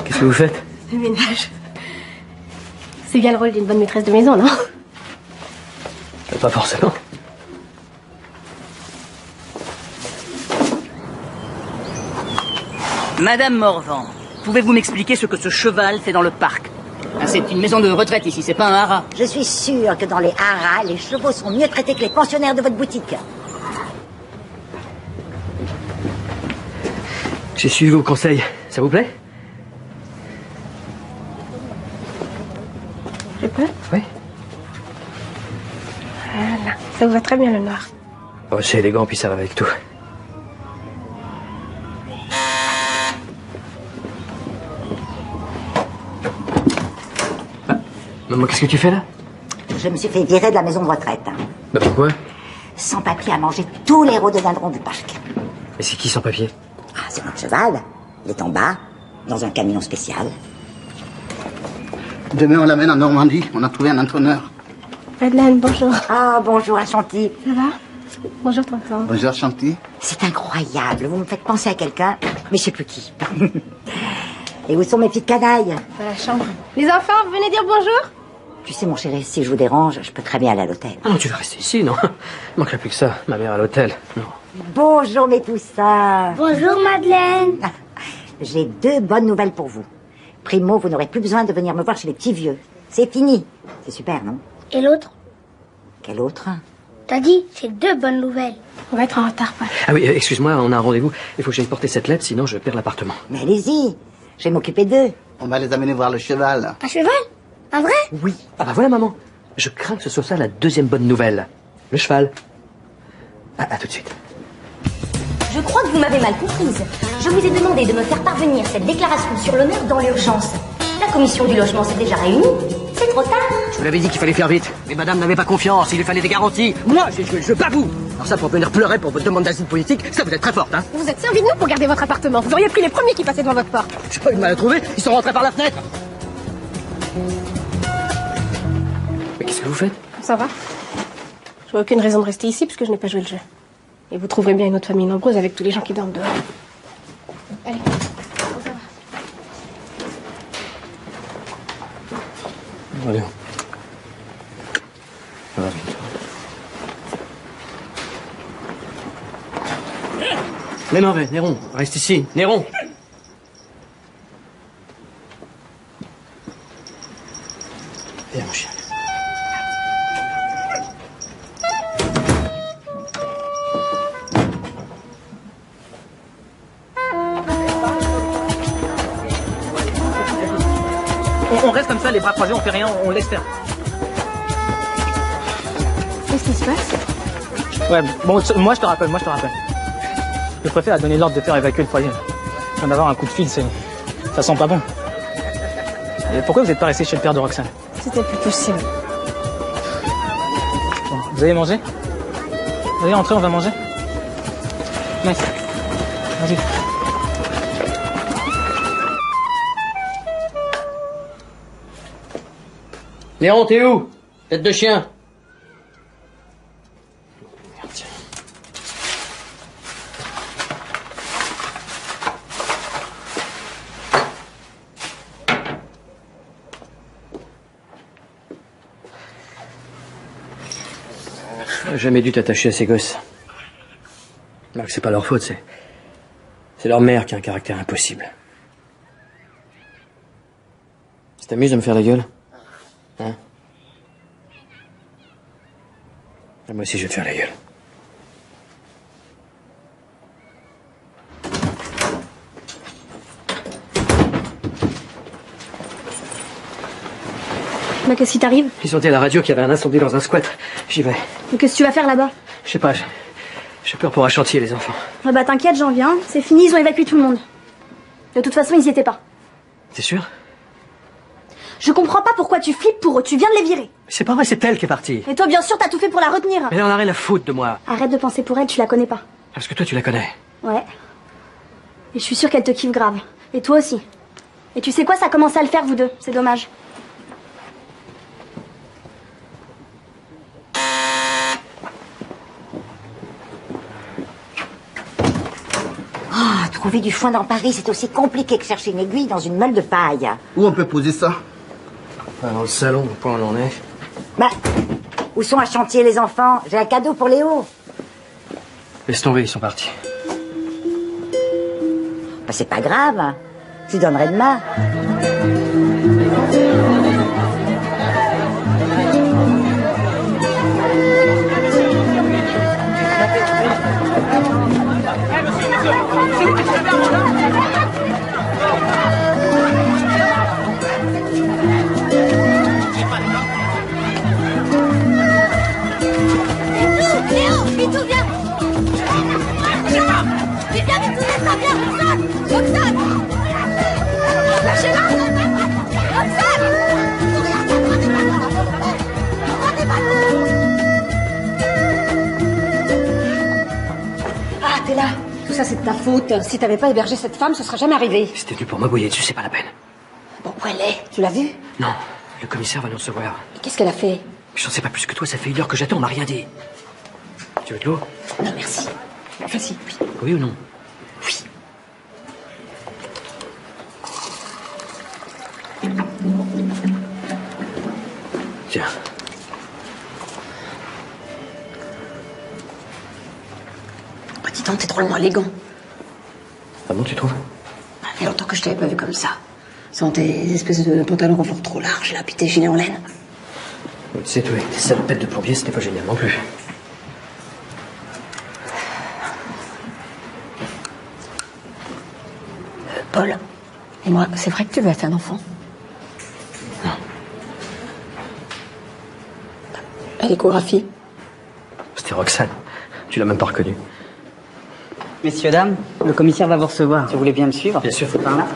Speaker 2: Qu'est-ce que vous faites?
Speaker 4: Le ménage. C'est bien le rôle d'une bonne maîtresse de maison, non?
Speaker 2: Pas forcément.
Speaker 10: Madame Morvan, pouvez-vous m'expliquer ce que ce cheval fait dans le parc? Ah, c'est une maison de retraite ici, c'est pas un haras.
Speaker 9: Je suis sûre que dans les haras, les chevaux sont mieux traités que les pensionnaires de votre boutique.
Speaker 2: J'ai suivi vos conseils. Ça vous plaît?
Speaker 4: Je peux?
Speaker 2: Oui.
Speaker 4: Voilà. Ça vous va très bien, le noir.
Speaker 2: Oh, c'est élégant, puis ça va avec tout. Maman, qu'est-ce que tu fais là?
Speaker 9: Je me suis fait virer de la maison de retraite.
Speaker 2: Bah pourquoi?
Speaker 9: Sans papier à manger tous les rhododendrons du parc.
Speaker 2: Et c'est qui sans papier?
Speaker 9: Ah, c'est notre cheval. Il est en bas, dans un camion spécial.
Speaker 18: Demain, on l'amène en Normandie. On a trouvé un entraîneur.
Speaker 4: Madeleine, bonjour.
Speaker 9: Ah, bonjour, Ashanti.
Speaker 4: Ça va? Bonjour, tonton.
Speaker 18: Bonjour, Chanty.
Speaker 9: C'est incroyable. Vous me faites penser à quelqu'un, mais je sais plus qui. Et où sont mes petites canailles?
Speaker 4: Dans la chambre. Les enfants, vous venez dire bonjour?
Speaker 9: Tu sais, mon chéri, si je vous dérange, je peux très bien aller à l'hôtel.
Speaker 2: Ah non, tu vas rester ici, non? Il manquerait plus que ça, ma mère à l'hôtel. Non.
Speaker 9: Bonjour, mes poussins.
Speaker 3: Bonjour, Madeleine.
Speaker 9: J'ai 2 bonnes nouvelles pour vous. Primo, vous n'aurez plus besoin de venir me voir chez les petits vieux. C'est fini. C'est super, non?
Speaker 3: Et l'autre?
Speaker 9: Quel autre?
Speaker 3: T'as dit, j'ai 2 bonnes nouvelles.
Speaker 4: On va être en retard, Paul.
Speaker 2: Ah oui, excuse-moi, on a un rendez-vous. Il faut que j'aille porter cette lettre, sinon je perds l'appartement.
Speaker 9: Mais allez-y, je vais m'occuper d'eux.
Speaker 14: On va les amener voir le cheval.
Speaker 3: Un cheval? Un vrai?
Speaker 2: Oui. Ah bah voilà, maman. Je crains que ce soit ça la 2e bonne nouvelle. Le cheval. À tout de suite.
Speaker 8: Je crois que vous m'avez mal comprise. Je vous ai demandé de me faire parvenir cette déclaration sur l'honneur dans l'urgence. La commission du logement s'est déjà réunie. C'est trop tard.
Speaker 2: Je vous l'avais dit qu'il fallait faire vite. Mais madame n'avait pas confiance, il lui fallait des garanties. Moi, j'ai joué le jeu, pas vous. Alors ça, pour venir pleurer pour votre demande d'asile politique, ça vous êtes très forte, hein.
Speaker 4: Vous êtes servi de nous pour garder votre appartement. Vous auriez pris les premiers qui passaient devant votre porte.
Speaker 2: J'ai pas eu de mal à trouver, ils sont rentrés par la fenêtre. Mais qu'est-ce que vous faites?
Speaker 4: Ça va. Je vois aucune raison de rester ici puisque je n'ai pas joué le jeu. Et vous trouverez bien une autre famille nombreuse avec tous les gens qui dorment dehors. Allez.
Speaker 2: Allez. Mais non, mais Néron, reste ici. Néron. Viens, mon chien.
Speaker 11: On reste comme ça, les bras croisés, on fait rien, on laisse faire.
Speaker 4: Qu'est-ce qui se passe?
Speaker 11: Ouais, bon, moi je te rappelle. Le préfet a donné l'ordre de faire évacuer le foyer. Je viens d'avoir un coup de fil, ça sent pas bon. Et pourquoi vous n'êtes pas resté chez le père de Roxane?
Speaker 4: C'était plus possible.
Speaker 11: Bon, vous avez mangé? Vous allez rentrer, on va manger? Nice. Vas-y.
Speaker 2: Néron, t'es où? Tête de chien. Merde, tiens. J'aurais jamais dû t'attacher à ces gosses. Alors que c'est pas leur faute, c'est leur mère qui a un caractère impossible. Ça t'amuse de me faire la gueule? Hein? Et moi aussi, je vais te faire la gueule.
Speaker 5: Mais qu'est-ce qui t'arrive?
Speaker 2: Ils ont dit à la radio qu'il y avait un incendie dans un squat. J'y vais.
Speaker 5: Mais qu'est-ce que tu vas faire là-bas?
Speaker 2: Je sais pas, j'ai peur pour un chantier, les enfants.
Speaker 5: Ah bah t'inquiète, j'en viens. C'est fini, ils ont évacué tout le monde. De toute façon, ils y étaient pas.
Speaker 2: T'es sûr?
Speaker 5: Je comprends pas pourquoi tu flippes pour eux. Tu viens de les virer.
Speaker 2: C'est pas vrai, c'est elle qui est partie.
Speaker 5: Et toi, bien sûr, t'as tout fait pour la retenir.
Speaker 2: Mais elle en a rien à foutre de moi.
Speaker 5: Arrête de penser pour elle, tu la connais pas.
Speaker 2: Parce que toi, tu la connais.
Speaker 5: Ouais. Et je suis sûre qu'elle te kiffe grave. Et toi aussi. Et tu sais quoi, ça commence à le faire, vous deux. C'est dommage.
Speaker 9: Ah, trouver du foin dans Paris, c'est aussi compliqué que chercher une aiguille dans une meule de paille.
Speaker 14: Où on peut poser ça?
Speaker 2: Dans le salon, au point où on en est.
Speaker 9: Bah, où sont à chantier les enfants? J'ai un cadeau pour Léo.
Speaker 2: Laisse tomber, ils sont partis.
Speaker 9: Bah, c'est pas grave. Tu donnerais demain.
Speaker 1: Léo, Pitou, viens. Mais viens, Pitou, laisse-la, viens, Roxane. Lâchez-la. Roxane.
Speaker 16: Ah, t'es là. Tout ça, c'est de ta faute. Si t'avais pas hébergé cette femme, ce serait jamais arrivé.
Speaker 2: C'était venu pour m'abouiller dessus, c'est pas la peine.
Speaker 16: Bon, où elle est? Tu l'as vue?
Speaker 2: Non, le commissaire va nous recevoir.
Speaker 16: Mais qu'est-ce qu'elle a fait?
Speaker 2: J'en sais pas plus que toi, ça fait 1 heure que j'attends, on m'a rien dit. Tu veux de l'eau?
Speaker 16: Non, merci. Vas-y, oui.
Speaker 2: Oui ou non?
Speaker 16: Oui. Dis donc, t'es drôlement élégant.
Speaker 15: Ah bon, tu trouves?
Speaker 16: Ça fait longtemps que je t'avais pas vu comme ça. Sans tes espèces de pantalons confort trop larges, là, puis tes gilets en laine.
Speaker 15: Tu sais, toi, avec tes salopettes de plombier, c'était pas génial non plus.
Speaker 16: Paul, et moi, c'est vrai que tu veux faire un enfant?
Speaker 15: Non.
Speaker 16: À l'échographie?
Speaker 15: C'était Roxane. Tu l'as même pas reconnue.
Speaker 20: Messieurs, dames, le commissaire va vous recevoir. Si vous voulez bien me suivre.
Speaker 15: Bien sûr.
Speaker 20: Par là.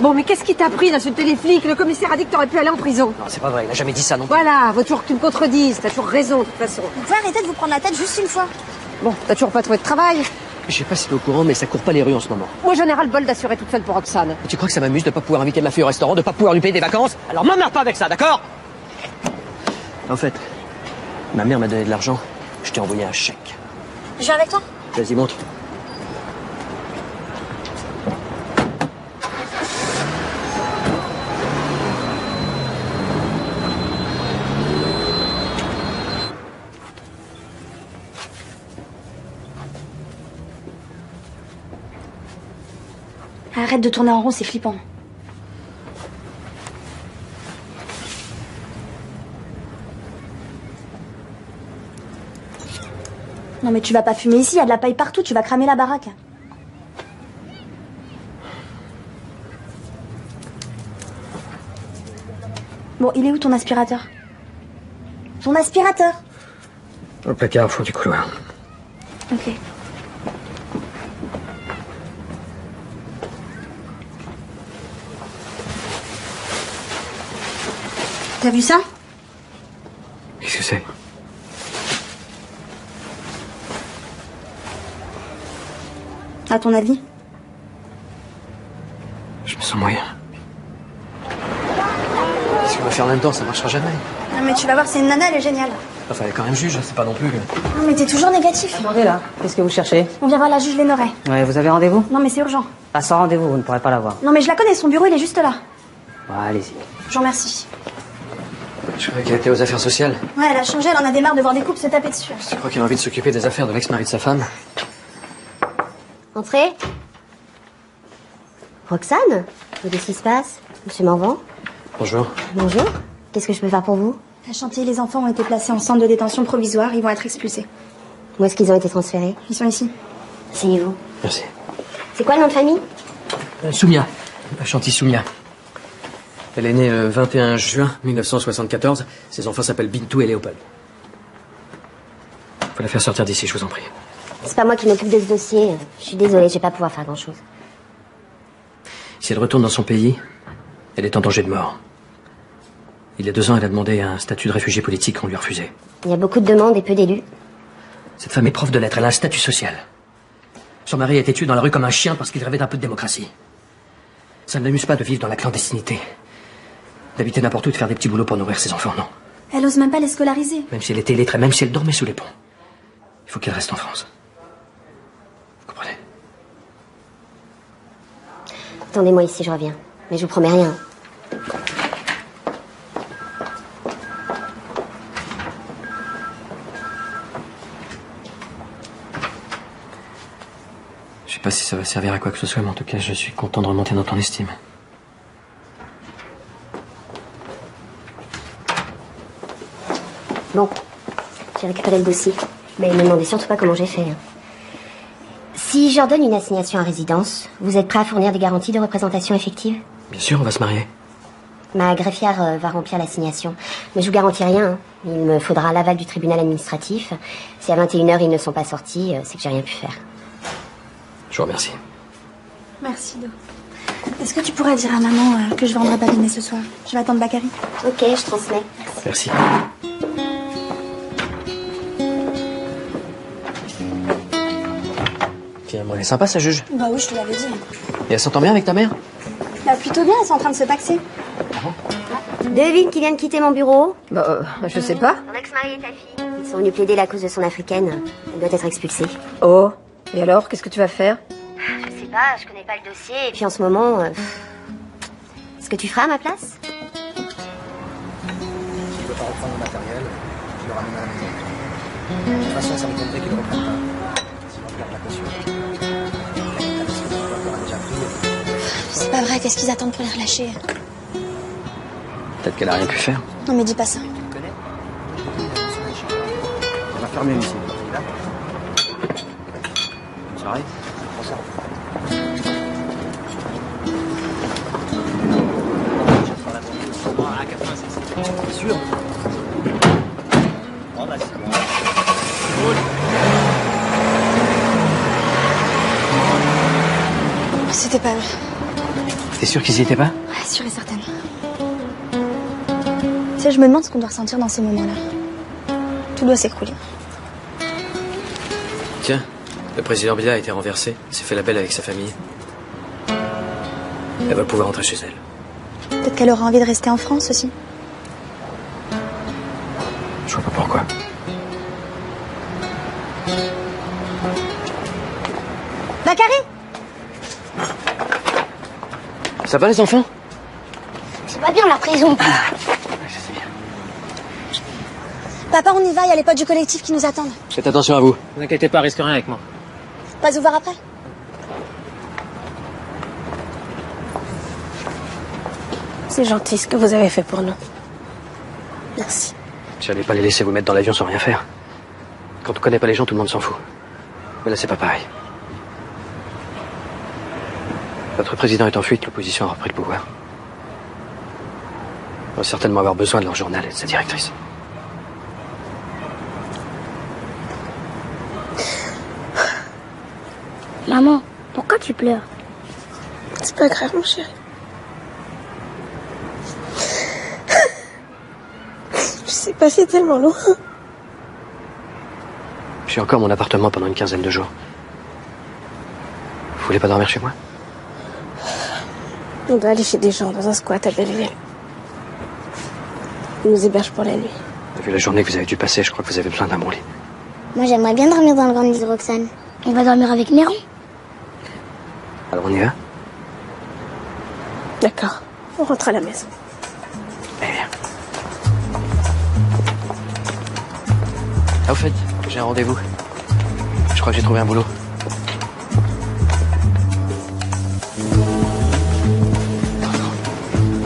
Speaker 13: Bon, mais qu'est-ce qui t'a pris là, ce téléflic? Le commissaire a dit que t'aurais pu aller en prison.
Speaker 2: Non, c'est pas vrai, il a jamais dit ça non plus.
Speaker 13: Voilà, faut toujours que tu me contredises. T'as toujours raison, de toute façon.
Speaker 5: Vous pouvez arrêter de vous prendre la tête juste une fois.
Speaker 13: Bon, t'as toujours pas trouvé de travail.
Speaker 2: Je sais pas si t'es au courant, mais ça court pas les rues en ce moment.
Speaker 13: Moi, j'en ai ras le bol d'assurer toute seule pour Roxane.
Speaker 2: Et tu crois que ça m'amuse de pas pouvoir inviter ma fille au restaurant, de pas pouvoir lui payer des vacances? Alors m'emmerde pas avec ça, d'accord? En fait, ma mère m'a donné de l'argent, je t'ai envoyé un chèque.
Speaker 5: Je viens avec toi.
Speaker 2: Vas-y, montre.
Speaker 5: Arrête de tourner en rond, c'est flippant. Non mais tu vas pas fumer ici, il y a de la paille partout, tu vas cramer la baraque. Bon, il est où ton aspirateur? Ton aspirateur?
Speaker 15: Au placard, au fond du couloir.
Speaker 5: Ok. T'as vu ça?
Speaker 15: Qu'est-ce que c'est?
Speaker 5: À ton avis?
Speaker 15: Je me sens moyen.
Speaker 2: Qu'est-ce qu'on va faire en même temps? Ça marchera jamais.
Speaker 5: Non mais tu vas voir, c'est une nana, elle est géniale.
Speaker 2: Enfin, elle est quand même juge, c'est pas non plus.
Speaker 5: Non mais t'es toujours négatif.
Speaker 20: Attendez là, qu'est-ce que vous cherchez?
Speaker 5: On vient voir la juge Lénoret.
Speaker 20: Ouais, vous avez rendez-vous?
Speaker 5: Non mais c'est urgent.
Speaker 20: Ah, sans rendez-vous, vous ne pourrez pas la voir.
Speaker 5: Non mais je la connais, son bureau il est juste là.
Speaker 20: Ouais, allez-y.
Speaker 5: Je vous remercie.
Speaker 2: Je croyais qu'elle était aux affaires sociales.
Speaker 5: Ouais, elle a changé, elle en a des marre de voir des couples se taper dessus.
Speaker 2: Tu crois qu'elle a envie de s'occuper des affaires de l'ex-mari de sa femme?
Speaker 8: Entrez. Roxane? Qu'est-ce qui se passe? Monsieur Morvan?
Speaker 2: Bonjour.
Speaker 8: Bonjour. Qu'est-ce que je peux faire pour vous?
Speaker 5: À Chantilly, les enfants ont été placés en centre de détention provisoire, ils vont être expulsés.
Speaker 8: Où est-ce qu'ils ont été transférés?
Speaker 5: Ils sont ici.
Speaker 8: Asseyez-vous.
Speaker 2: Merci.
Speaker 8: C'est quoi le nom de famille?
Speaker 2: Soumia. Chanty Soumia. Elle est née le 21 juin 1974. Ses enfants s'appellent Bintou et Léopold. Faut la faire sortir d'ici, je vous en prie.
Speaker 8: C'est pas moi qui m'occupe de ce dossier. Je suis désolée, je vais pas pouvoir faire grand-chose.
Speaker 2: Si elle retourne dans son pays, elle est en danger de mort. Il y a 2 ans, elle a demandé un statut de réfugié politique qu'on lui a refusé.
Speaker 8: Il y a beaucoup de demandes et peu d'élus.
Speaker 2: Cette femme est prof de lettres, elle a un statut social. Son mari a été tué dans la rue comme un chien parce qu'il rêvait d'un peu de démocratie. Ça ne l'amuse pas de vivre dans la clandestinité. D'habiter n'importe où, de faire des petits boulots pour nourrir ses enfants, non.
Speaker 5: Elle ose même pas les scolariser.
Speaker 2: Même si elle était illettrée, même si elle dormait sous les ponts. Il faut qu'elle reste en France. Vous comprenez?
Speaker 8: Attendez-moi ici, je reviens. Mais je vous promets rien.
Speaker 2: Je sais pas si ça va servir à quoi que ce soit, mais en tout cas, je suis content de remonter dans ton estime.
Speaker 8: Bon, j'ai récupéré le dossier. Mais ne me demandez surtout pas comment j'ai fait. Si je redonne une assignation à résidence, vous êtes prêt à fournir des garanties de représentation effective?
Speaker 2: Bien sûr, on va se marier.
Speaker 8: Ma greffière va remplir l'assignation. Mais je vous garantis rien. Hein. Il me faudra l'aval du tribunal administratif. Si à 21h ils ne sont pas sortis, c'est que j'ai rien pu faire.
Speaker 2: Je vous remercie.
Speaker 5: Merci, Do. Est-ce que tu pourrais dire à maman que je vendrai pas dîner ce soir? Je vais attendre Bakary.
Speaker 8: Ok, je transmets.
Speaker 2: Merci. Finalement, elle est sympa, sa juge.
Speaker 5: Bah oui, je te l'avais dit.
Speaker 8: Ah
Speaker 2: Et elle s'entend bien avec ta mère?
Speaker 5: Bah plutôt bien, elles sont en train de se paxer.
Speaker 8: Devine qui vient de quitter mon bureau?
Speaker 16: Je sais pas.
Speaker 8: Ton ex-mari et ta fille. Ils sont venus plaider la cause de son africaine. Elle doit être expulsée.
Speaker 16: Oh, et alors, qu'est-ce que tu vas faire?
Speaker 8: Je sais pas, je connais pas le dossier. Et puis en ce moment... Est-ce que tu feras à ma place?
Speaker 7: Si je veux pas reprendre le matériel, je le ramène à la maison. De toute façon, ça me tomberait qu'il le reprenne pas.
Speaker 5: C'est pas vrai, qu'est-ce qu'ils attendent pour les relâcher?
Speaker 2: Peut-être qu'elle a rien pu faire.
Speaker 5: Non mais dis pas ça.
Speaker 2: On va fermer ici. Bonne soirée. Bonsoir. Bien sûr. Oh bah c'est bon.
Speaker 5: C'était pas eux.
Speaker 2: T'es sûr qu'ils y étaient pas?
Speaker 5: Ouais, sûre et certaine. Tu sais, je me demande ce qu'on doit ressentir dans ces moments-là. Tout doit s'écrouler.
Speaker 2: Tiens, le président Bila a été renversé, s'est fait la belle avec sa famille. Elle va pouvoir rentrer chez elle.
Speaker 5: Peut-être qu'elle aura envie de rester en France aussi.
Speaker 2: Je vois pas pourquoi.
Speaker 5: Bakary!
Speaker 2: Ça va les enfants?
Speaker 3: C'est pas bien la prison.
Speaker 5: Papa, on y va, il y a les potes du collectif qui nous attendent.
Speaker 2: Faites attention à vous.
Speaker 11: Ne vous inquiétez pas, risque rien avec moi.
Speaker 5: Pas vous voir après?
Speaker 4: C'est gentil ce que vous avez fait pour nous. Merci.
Speaker 2: J'allais pas les laisser vous mettre dans l'avion sans rien faire. Quand on connaît pas les gens, tout le monde s'en fout. Mais là, c'est pas pareil. Votre président est en fuite, l'opposition a repris le pouvoir. On va certainement avoir besoin de leur journal et de sa directrice.
Speaker 3: Maman, pourquoi tu pleures?
Speaker 4: C'est pas grave, mon chéri. Je sais pas, c'est tellement loin.
Speaker 2: Je suis encore à mon appartement pendant une quinzaine de jours. Vous voulez pas dormir chez moi?
Speaker 4: On doit aller chez des gens dans un squat à Belleville. Ils nous hébergent pour la nuit.
Speaker 2: Vu la journée que vous avez dû passer, je crois que vous avez besoin d'un bon lit.
Speaker 3: Moi j'aimerais bien dormir dans le grand lit de Roxane. On va dormir avec Néron.
Speaker 2: Alors on y va?
Speaker 4: D'accord, on rentre à la maison.
Speaker 2: Ah, au fait, j'ai un rendez-vous. Je crois que j'ai trouvé un boulot.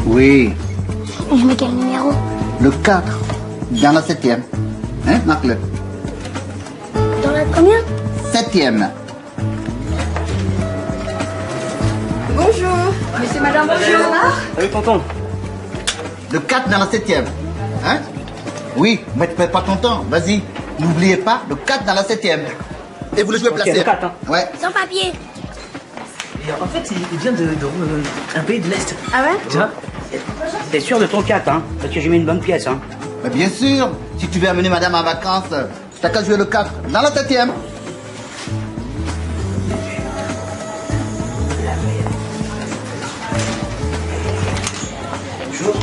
Speaker 14: Oui,
Speaker 3: Je mets quel numéro?
Speaker 14: le 4, dans la 7e. Hein, marque-le.
Speaker 3: Dans la combien?
Speaker 14: 7e.
Speaker 17: Bonjour. Monsieur, madame, bonjour.
Speaker 14: Salut, tonton. Le 4 dans la 7e. Hein? Oui, mais tu perds pas ton temps. Vas-y. N'oubliez pas, le 4 dans la 7e. Et vous le jouez placé.
Speaker 20: le 4, hein.
Speaker 14: Ouais.
Speaker 3: Sans papier.
Speaker 20: Et en fait, il vient un pays de l'Est.
Speaker 5: Ah ouais?
Speaker 20: Tu vois? T'es sûr de ton 4, hein? Parce que j'ai mis une bonne pièce, hein?
Speaker 14: Mais bien sûr, si tu veux amener madame en vacances, t'as qu'à jouer le 4 dans la 7e.
Speaker 20: Bonjour.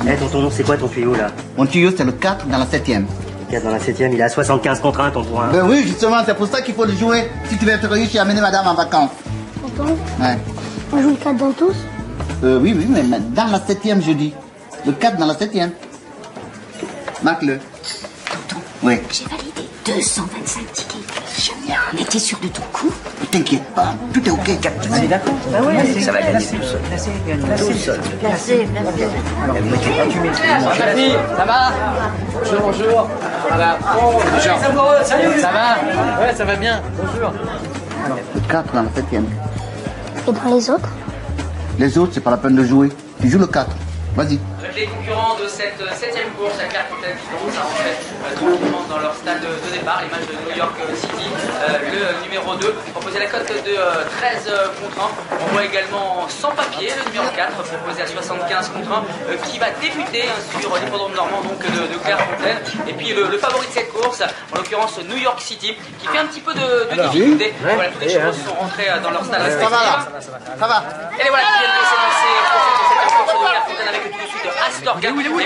Speaker 20: Eh, tonton, c'est quoi ton tuyau, là?
Speaker 14: Mon tuyau, c'est le 4 dans la 7e.
Speaker 20: Le 4 dans la 7e, il est à 75 contre 1, tonton. Hein.
Speaker 14: Ben oui, justement, c'est pour ça qu'il faut le jouer si tu veux être riche et amener madame en vacances.
Speaker 3: Tonton,
Speaker 14: Ouais.
Speaker 3: on joue le 4 dans tous?
Speaker 14: Oui, mais dans la 7e, je dis. Le 4 dans la 7e. Marque-le.
Speaker 8: Tonton,
Speaker 14: Oui.
Speaker 8: j'ai validé 225 tickets. Mais t'es sûr de ton coup?
Speaker 14: Ne t'inquiète pas, tout est ok.
Speaker 20: On est d'accord?
Speaker 8: Bah oui.
Speaker 20: Ça va gagner tout seul. Tout seul.
Speaker 8: Placé.
Speaker 2: Chapi, ça va? Bonjour, bonjour. Voilà. Bonjour. Salut. Ça va? Ouais, ça va bien. Bonjour.
Speaker 14: Le 4 dans la 7e.
Speaker 3: Et dans les autres?
Speaker 14: Les autres, c'est pas la peine de jouer. Tu joues le 4. Vas-y.
Speaker 10: Les concurrents de cette 7e course à Clairefontaine qui commencent à rentrer tranquillement dans leur stade de départ, les matchs de New York City, le numéro 2, proposé à la cote de 13 contre 1. On voit également Sans Papier, le numéro 4, proposé à 75 contre 1, qui va débuter sur l'hippodrome normand donc de Clairefontaine. Et puis le favori de cette course, en l'occurrence New York City, qui fait un petit peu de difficulté. Voilà, tous les chevaux sont rentrés dans leur stade respectif.
Speaker 14: Ça va.
Speaker 10: Et les voilà qui viennent de s'élancer pour cette course de Clairefontaine avec tout de suite Astorga. Il est où?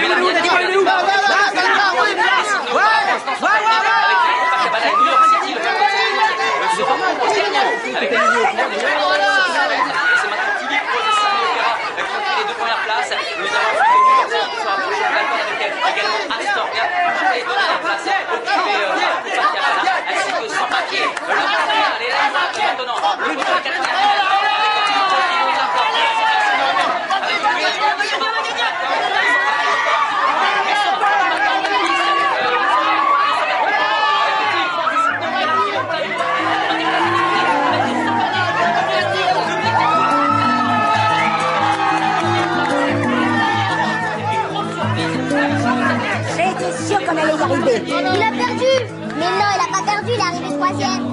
Speaker 9: est arrivé.
Speaker 3: Il a perdu. Mais non, il a pas perdu, il est arrivé troisième.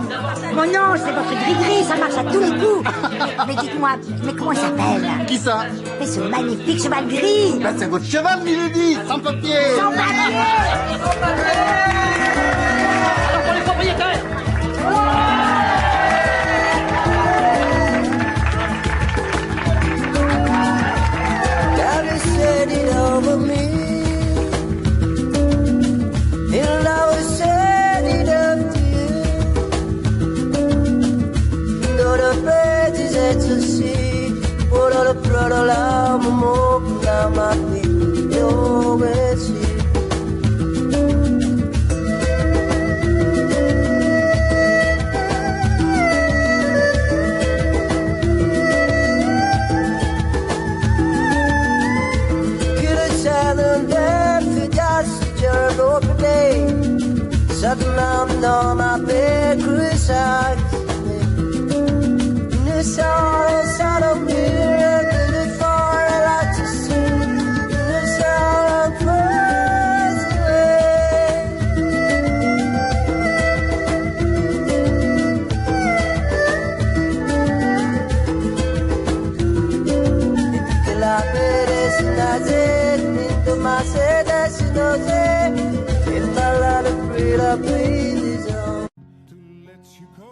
Speaker 9: Mon non, c'est votre gris-gris, ça marche à tous les coups. Mais dites-moi, mais comment il s'appelle?
Speaker 18: Qui ça?
Speaker 9: Mais ce magnifique cheval gris.
Speaker 18: Ben, c'est votre cheval, Milady, sans papier.
Speaker 9: Sans papier.
Speaker 10: Alors pour les propriétaires.
Speaker 21: God has said it over me. He'll always set it up to you. Though the birds is at the sea, what all the blood all out my mouth, now my feet, you always see. Suddenly dans ma paix cruciale. Une sorte de miracle de fort à la tissu. Une sorte de que la paix est sinazée, into ma sede sinozée. In my life, I breathe his own. To let you go.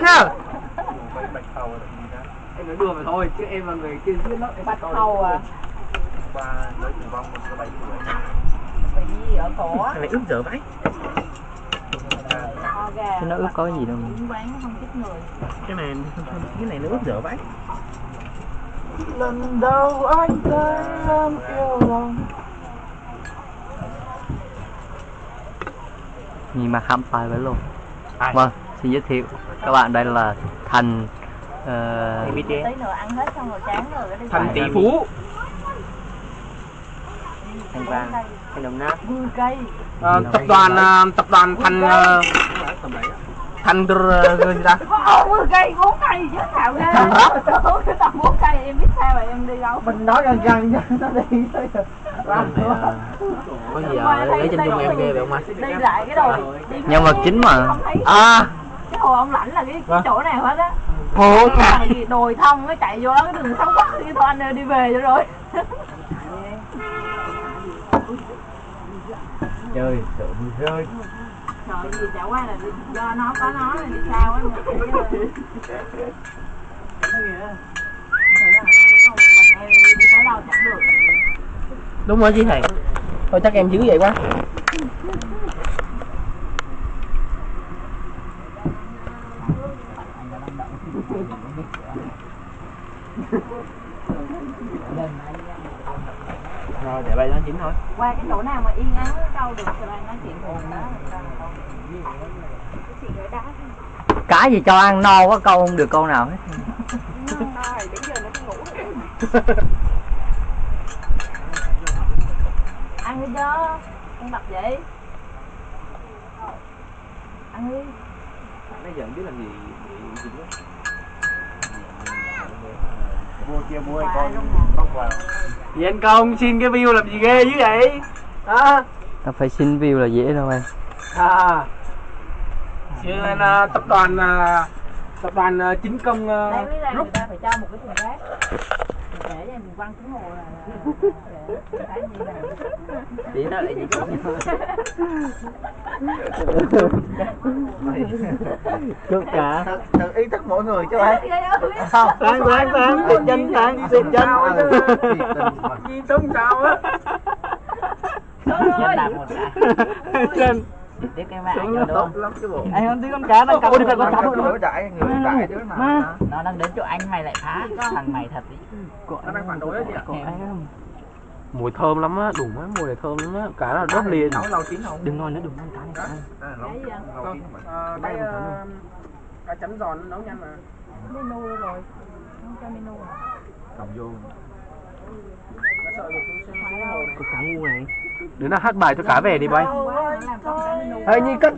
Speaker 12: nhá.
Speaker 10: Em nói đùa vậy thôi, chứ em là người kiên quyết lắm.
Speaker 17: Bạch hầu à? Vì ở cổ á.
Speaker 12: Cái này ướp dở vãi.
Speaker 11: Chứ nó ướp có cái gì đâu.
Speaker 17: Quán nó không thích người.
Speaker 12: Cái này nó ướp dở vãi.
Speaker 10: Lần đầu anh thấy em yêu lòng.
Speaker 11: Nhìn mà khám phá với luôn. Vâng, xin giới thiệu các bạn, đây là Thành
Speaker 17: Tí nữa ăn hết xong rồi chán rồi.
Speaker 12: Thành tỷ phú.
Speaker 11: Thành vàng, Thành Đồng Nát.
Speaker 17: 10 cây.
Speaker 12: Tập đoàn Thành gì ta?
Speaker 17: 10 cây, 4 cây chứ thảo ghê. Cái tầm 4 cây em biết sao rồi em đi đâu.
Speaker 10: Mình nói gần nó đi thôi.
Speaker 11: Có gì lấy chân dung em ghê vậy ông anh?
Speaker 17: Đi lại cái đồi.
Speaker 11: Nhân vật chính mà.
Speaker 17: Cái hồ ông lãnh là cái chỗ này hết á.
Speaker 10: Hồ
Speaker 17: đồi thông mới chạy vô đó, cái đường sống quắc cái thôi anh ơi, đi về cho rồi.
Speaker 10: Chơi sợ mưa rơi.
Speaker 17: Trời gì chả qua là do nó có nó thì sao á.
Speaker 12: Đúng rồi chị thầy. Thôi chắc em dữ vậy quá. Rồi để bay nó chín thôi.
Speaker 17: Qua cái chỗ nào mà yên ắng câu được thì bạn nói chuyện cùng đó.
Speaker 11: Cái gì cho ăn no quá câu không được câu nào hết.
Speaker 17: No rồi đến giờ nó cũng ngủ rồi. Ăn đi chứ. Ăn bập vậy. Ăn đi.
Speaker 10: Bây giờ không biết làm gì mua chia mua con bóc vào.
Speaker 12: Thì anh Công xin cái view làm gì ghê dữ vậy? Hả?
Speaker 11: Ta phải xin view là dễ đâu em.
Speaker 12: Xin tập đoàn chính công
Speaker 17: Group. Người ta phải cho một cái thùng rác. Để cho mình quăng xuống hồ là cái gì này.
Speaker 11: Tí nó lại gì chút cả.
Speaker 10: Tự ý thức mỗi người chứ ai.
Speaker 12: Không, khoan, xịt chân, Chi Tuấn sao á.
Speaker 11: Chân đạp một cái. Chân. Tiếp cái mẹ anh cho đúng không? Anh không tí con cá nó cắm đi con cá
Speaker 10: người đại đứa mà.
Speaker 11: Nó đang đến chỗ anh mày lại phá thằng mày thật ý.
Speaker 12: Nó đang phản đối đó chị ạ. Mùi thơm lắm á, đủ quá, mùi này thơm lắm á, cá là đốt liền.
Speaker 10: Nấu lâu chín không?
Speaker 11: Đừng nói nữa, đừng ăn cá này.
Speaker 12: Đây cá chấm giòn nấu nhanh mà.
Speaker 17: Menu rồi. Không cho menu.
Speaker 10: Cầm vô.
Speaker 11: Có cá ngu này.
Speaker 12: Đứa nào hát bài cho cá về đi bay. Hơi như cất.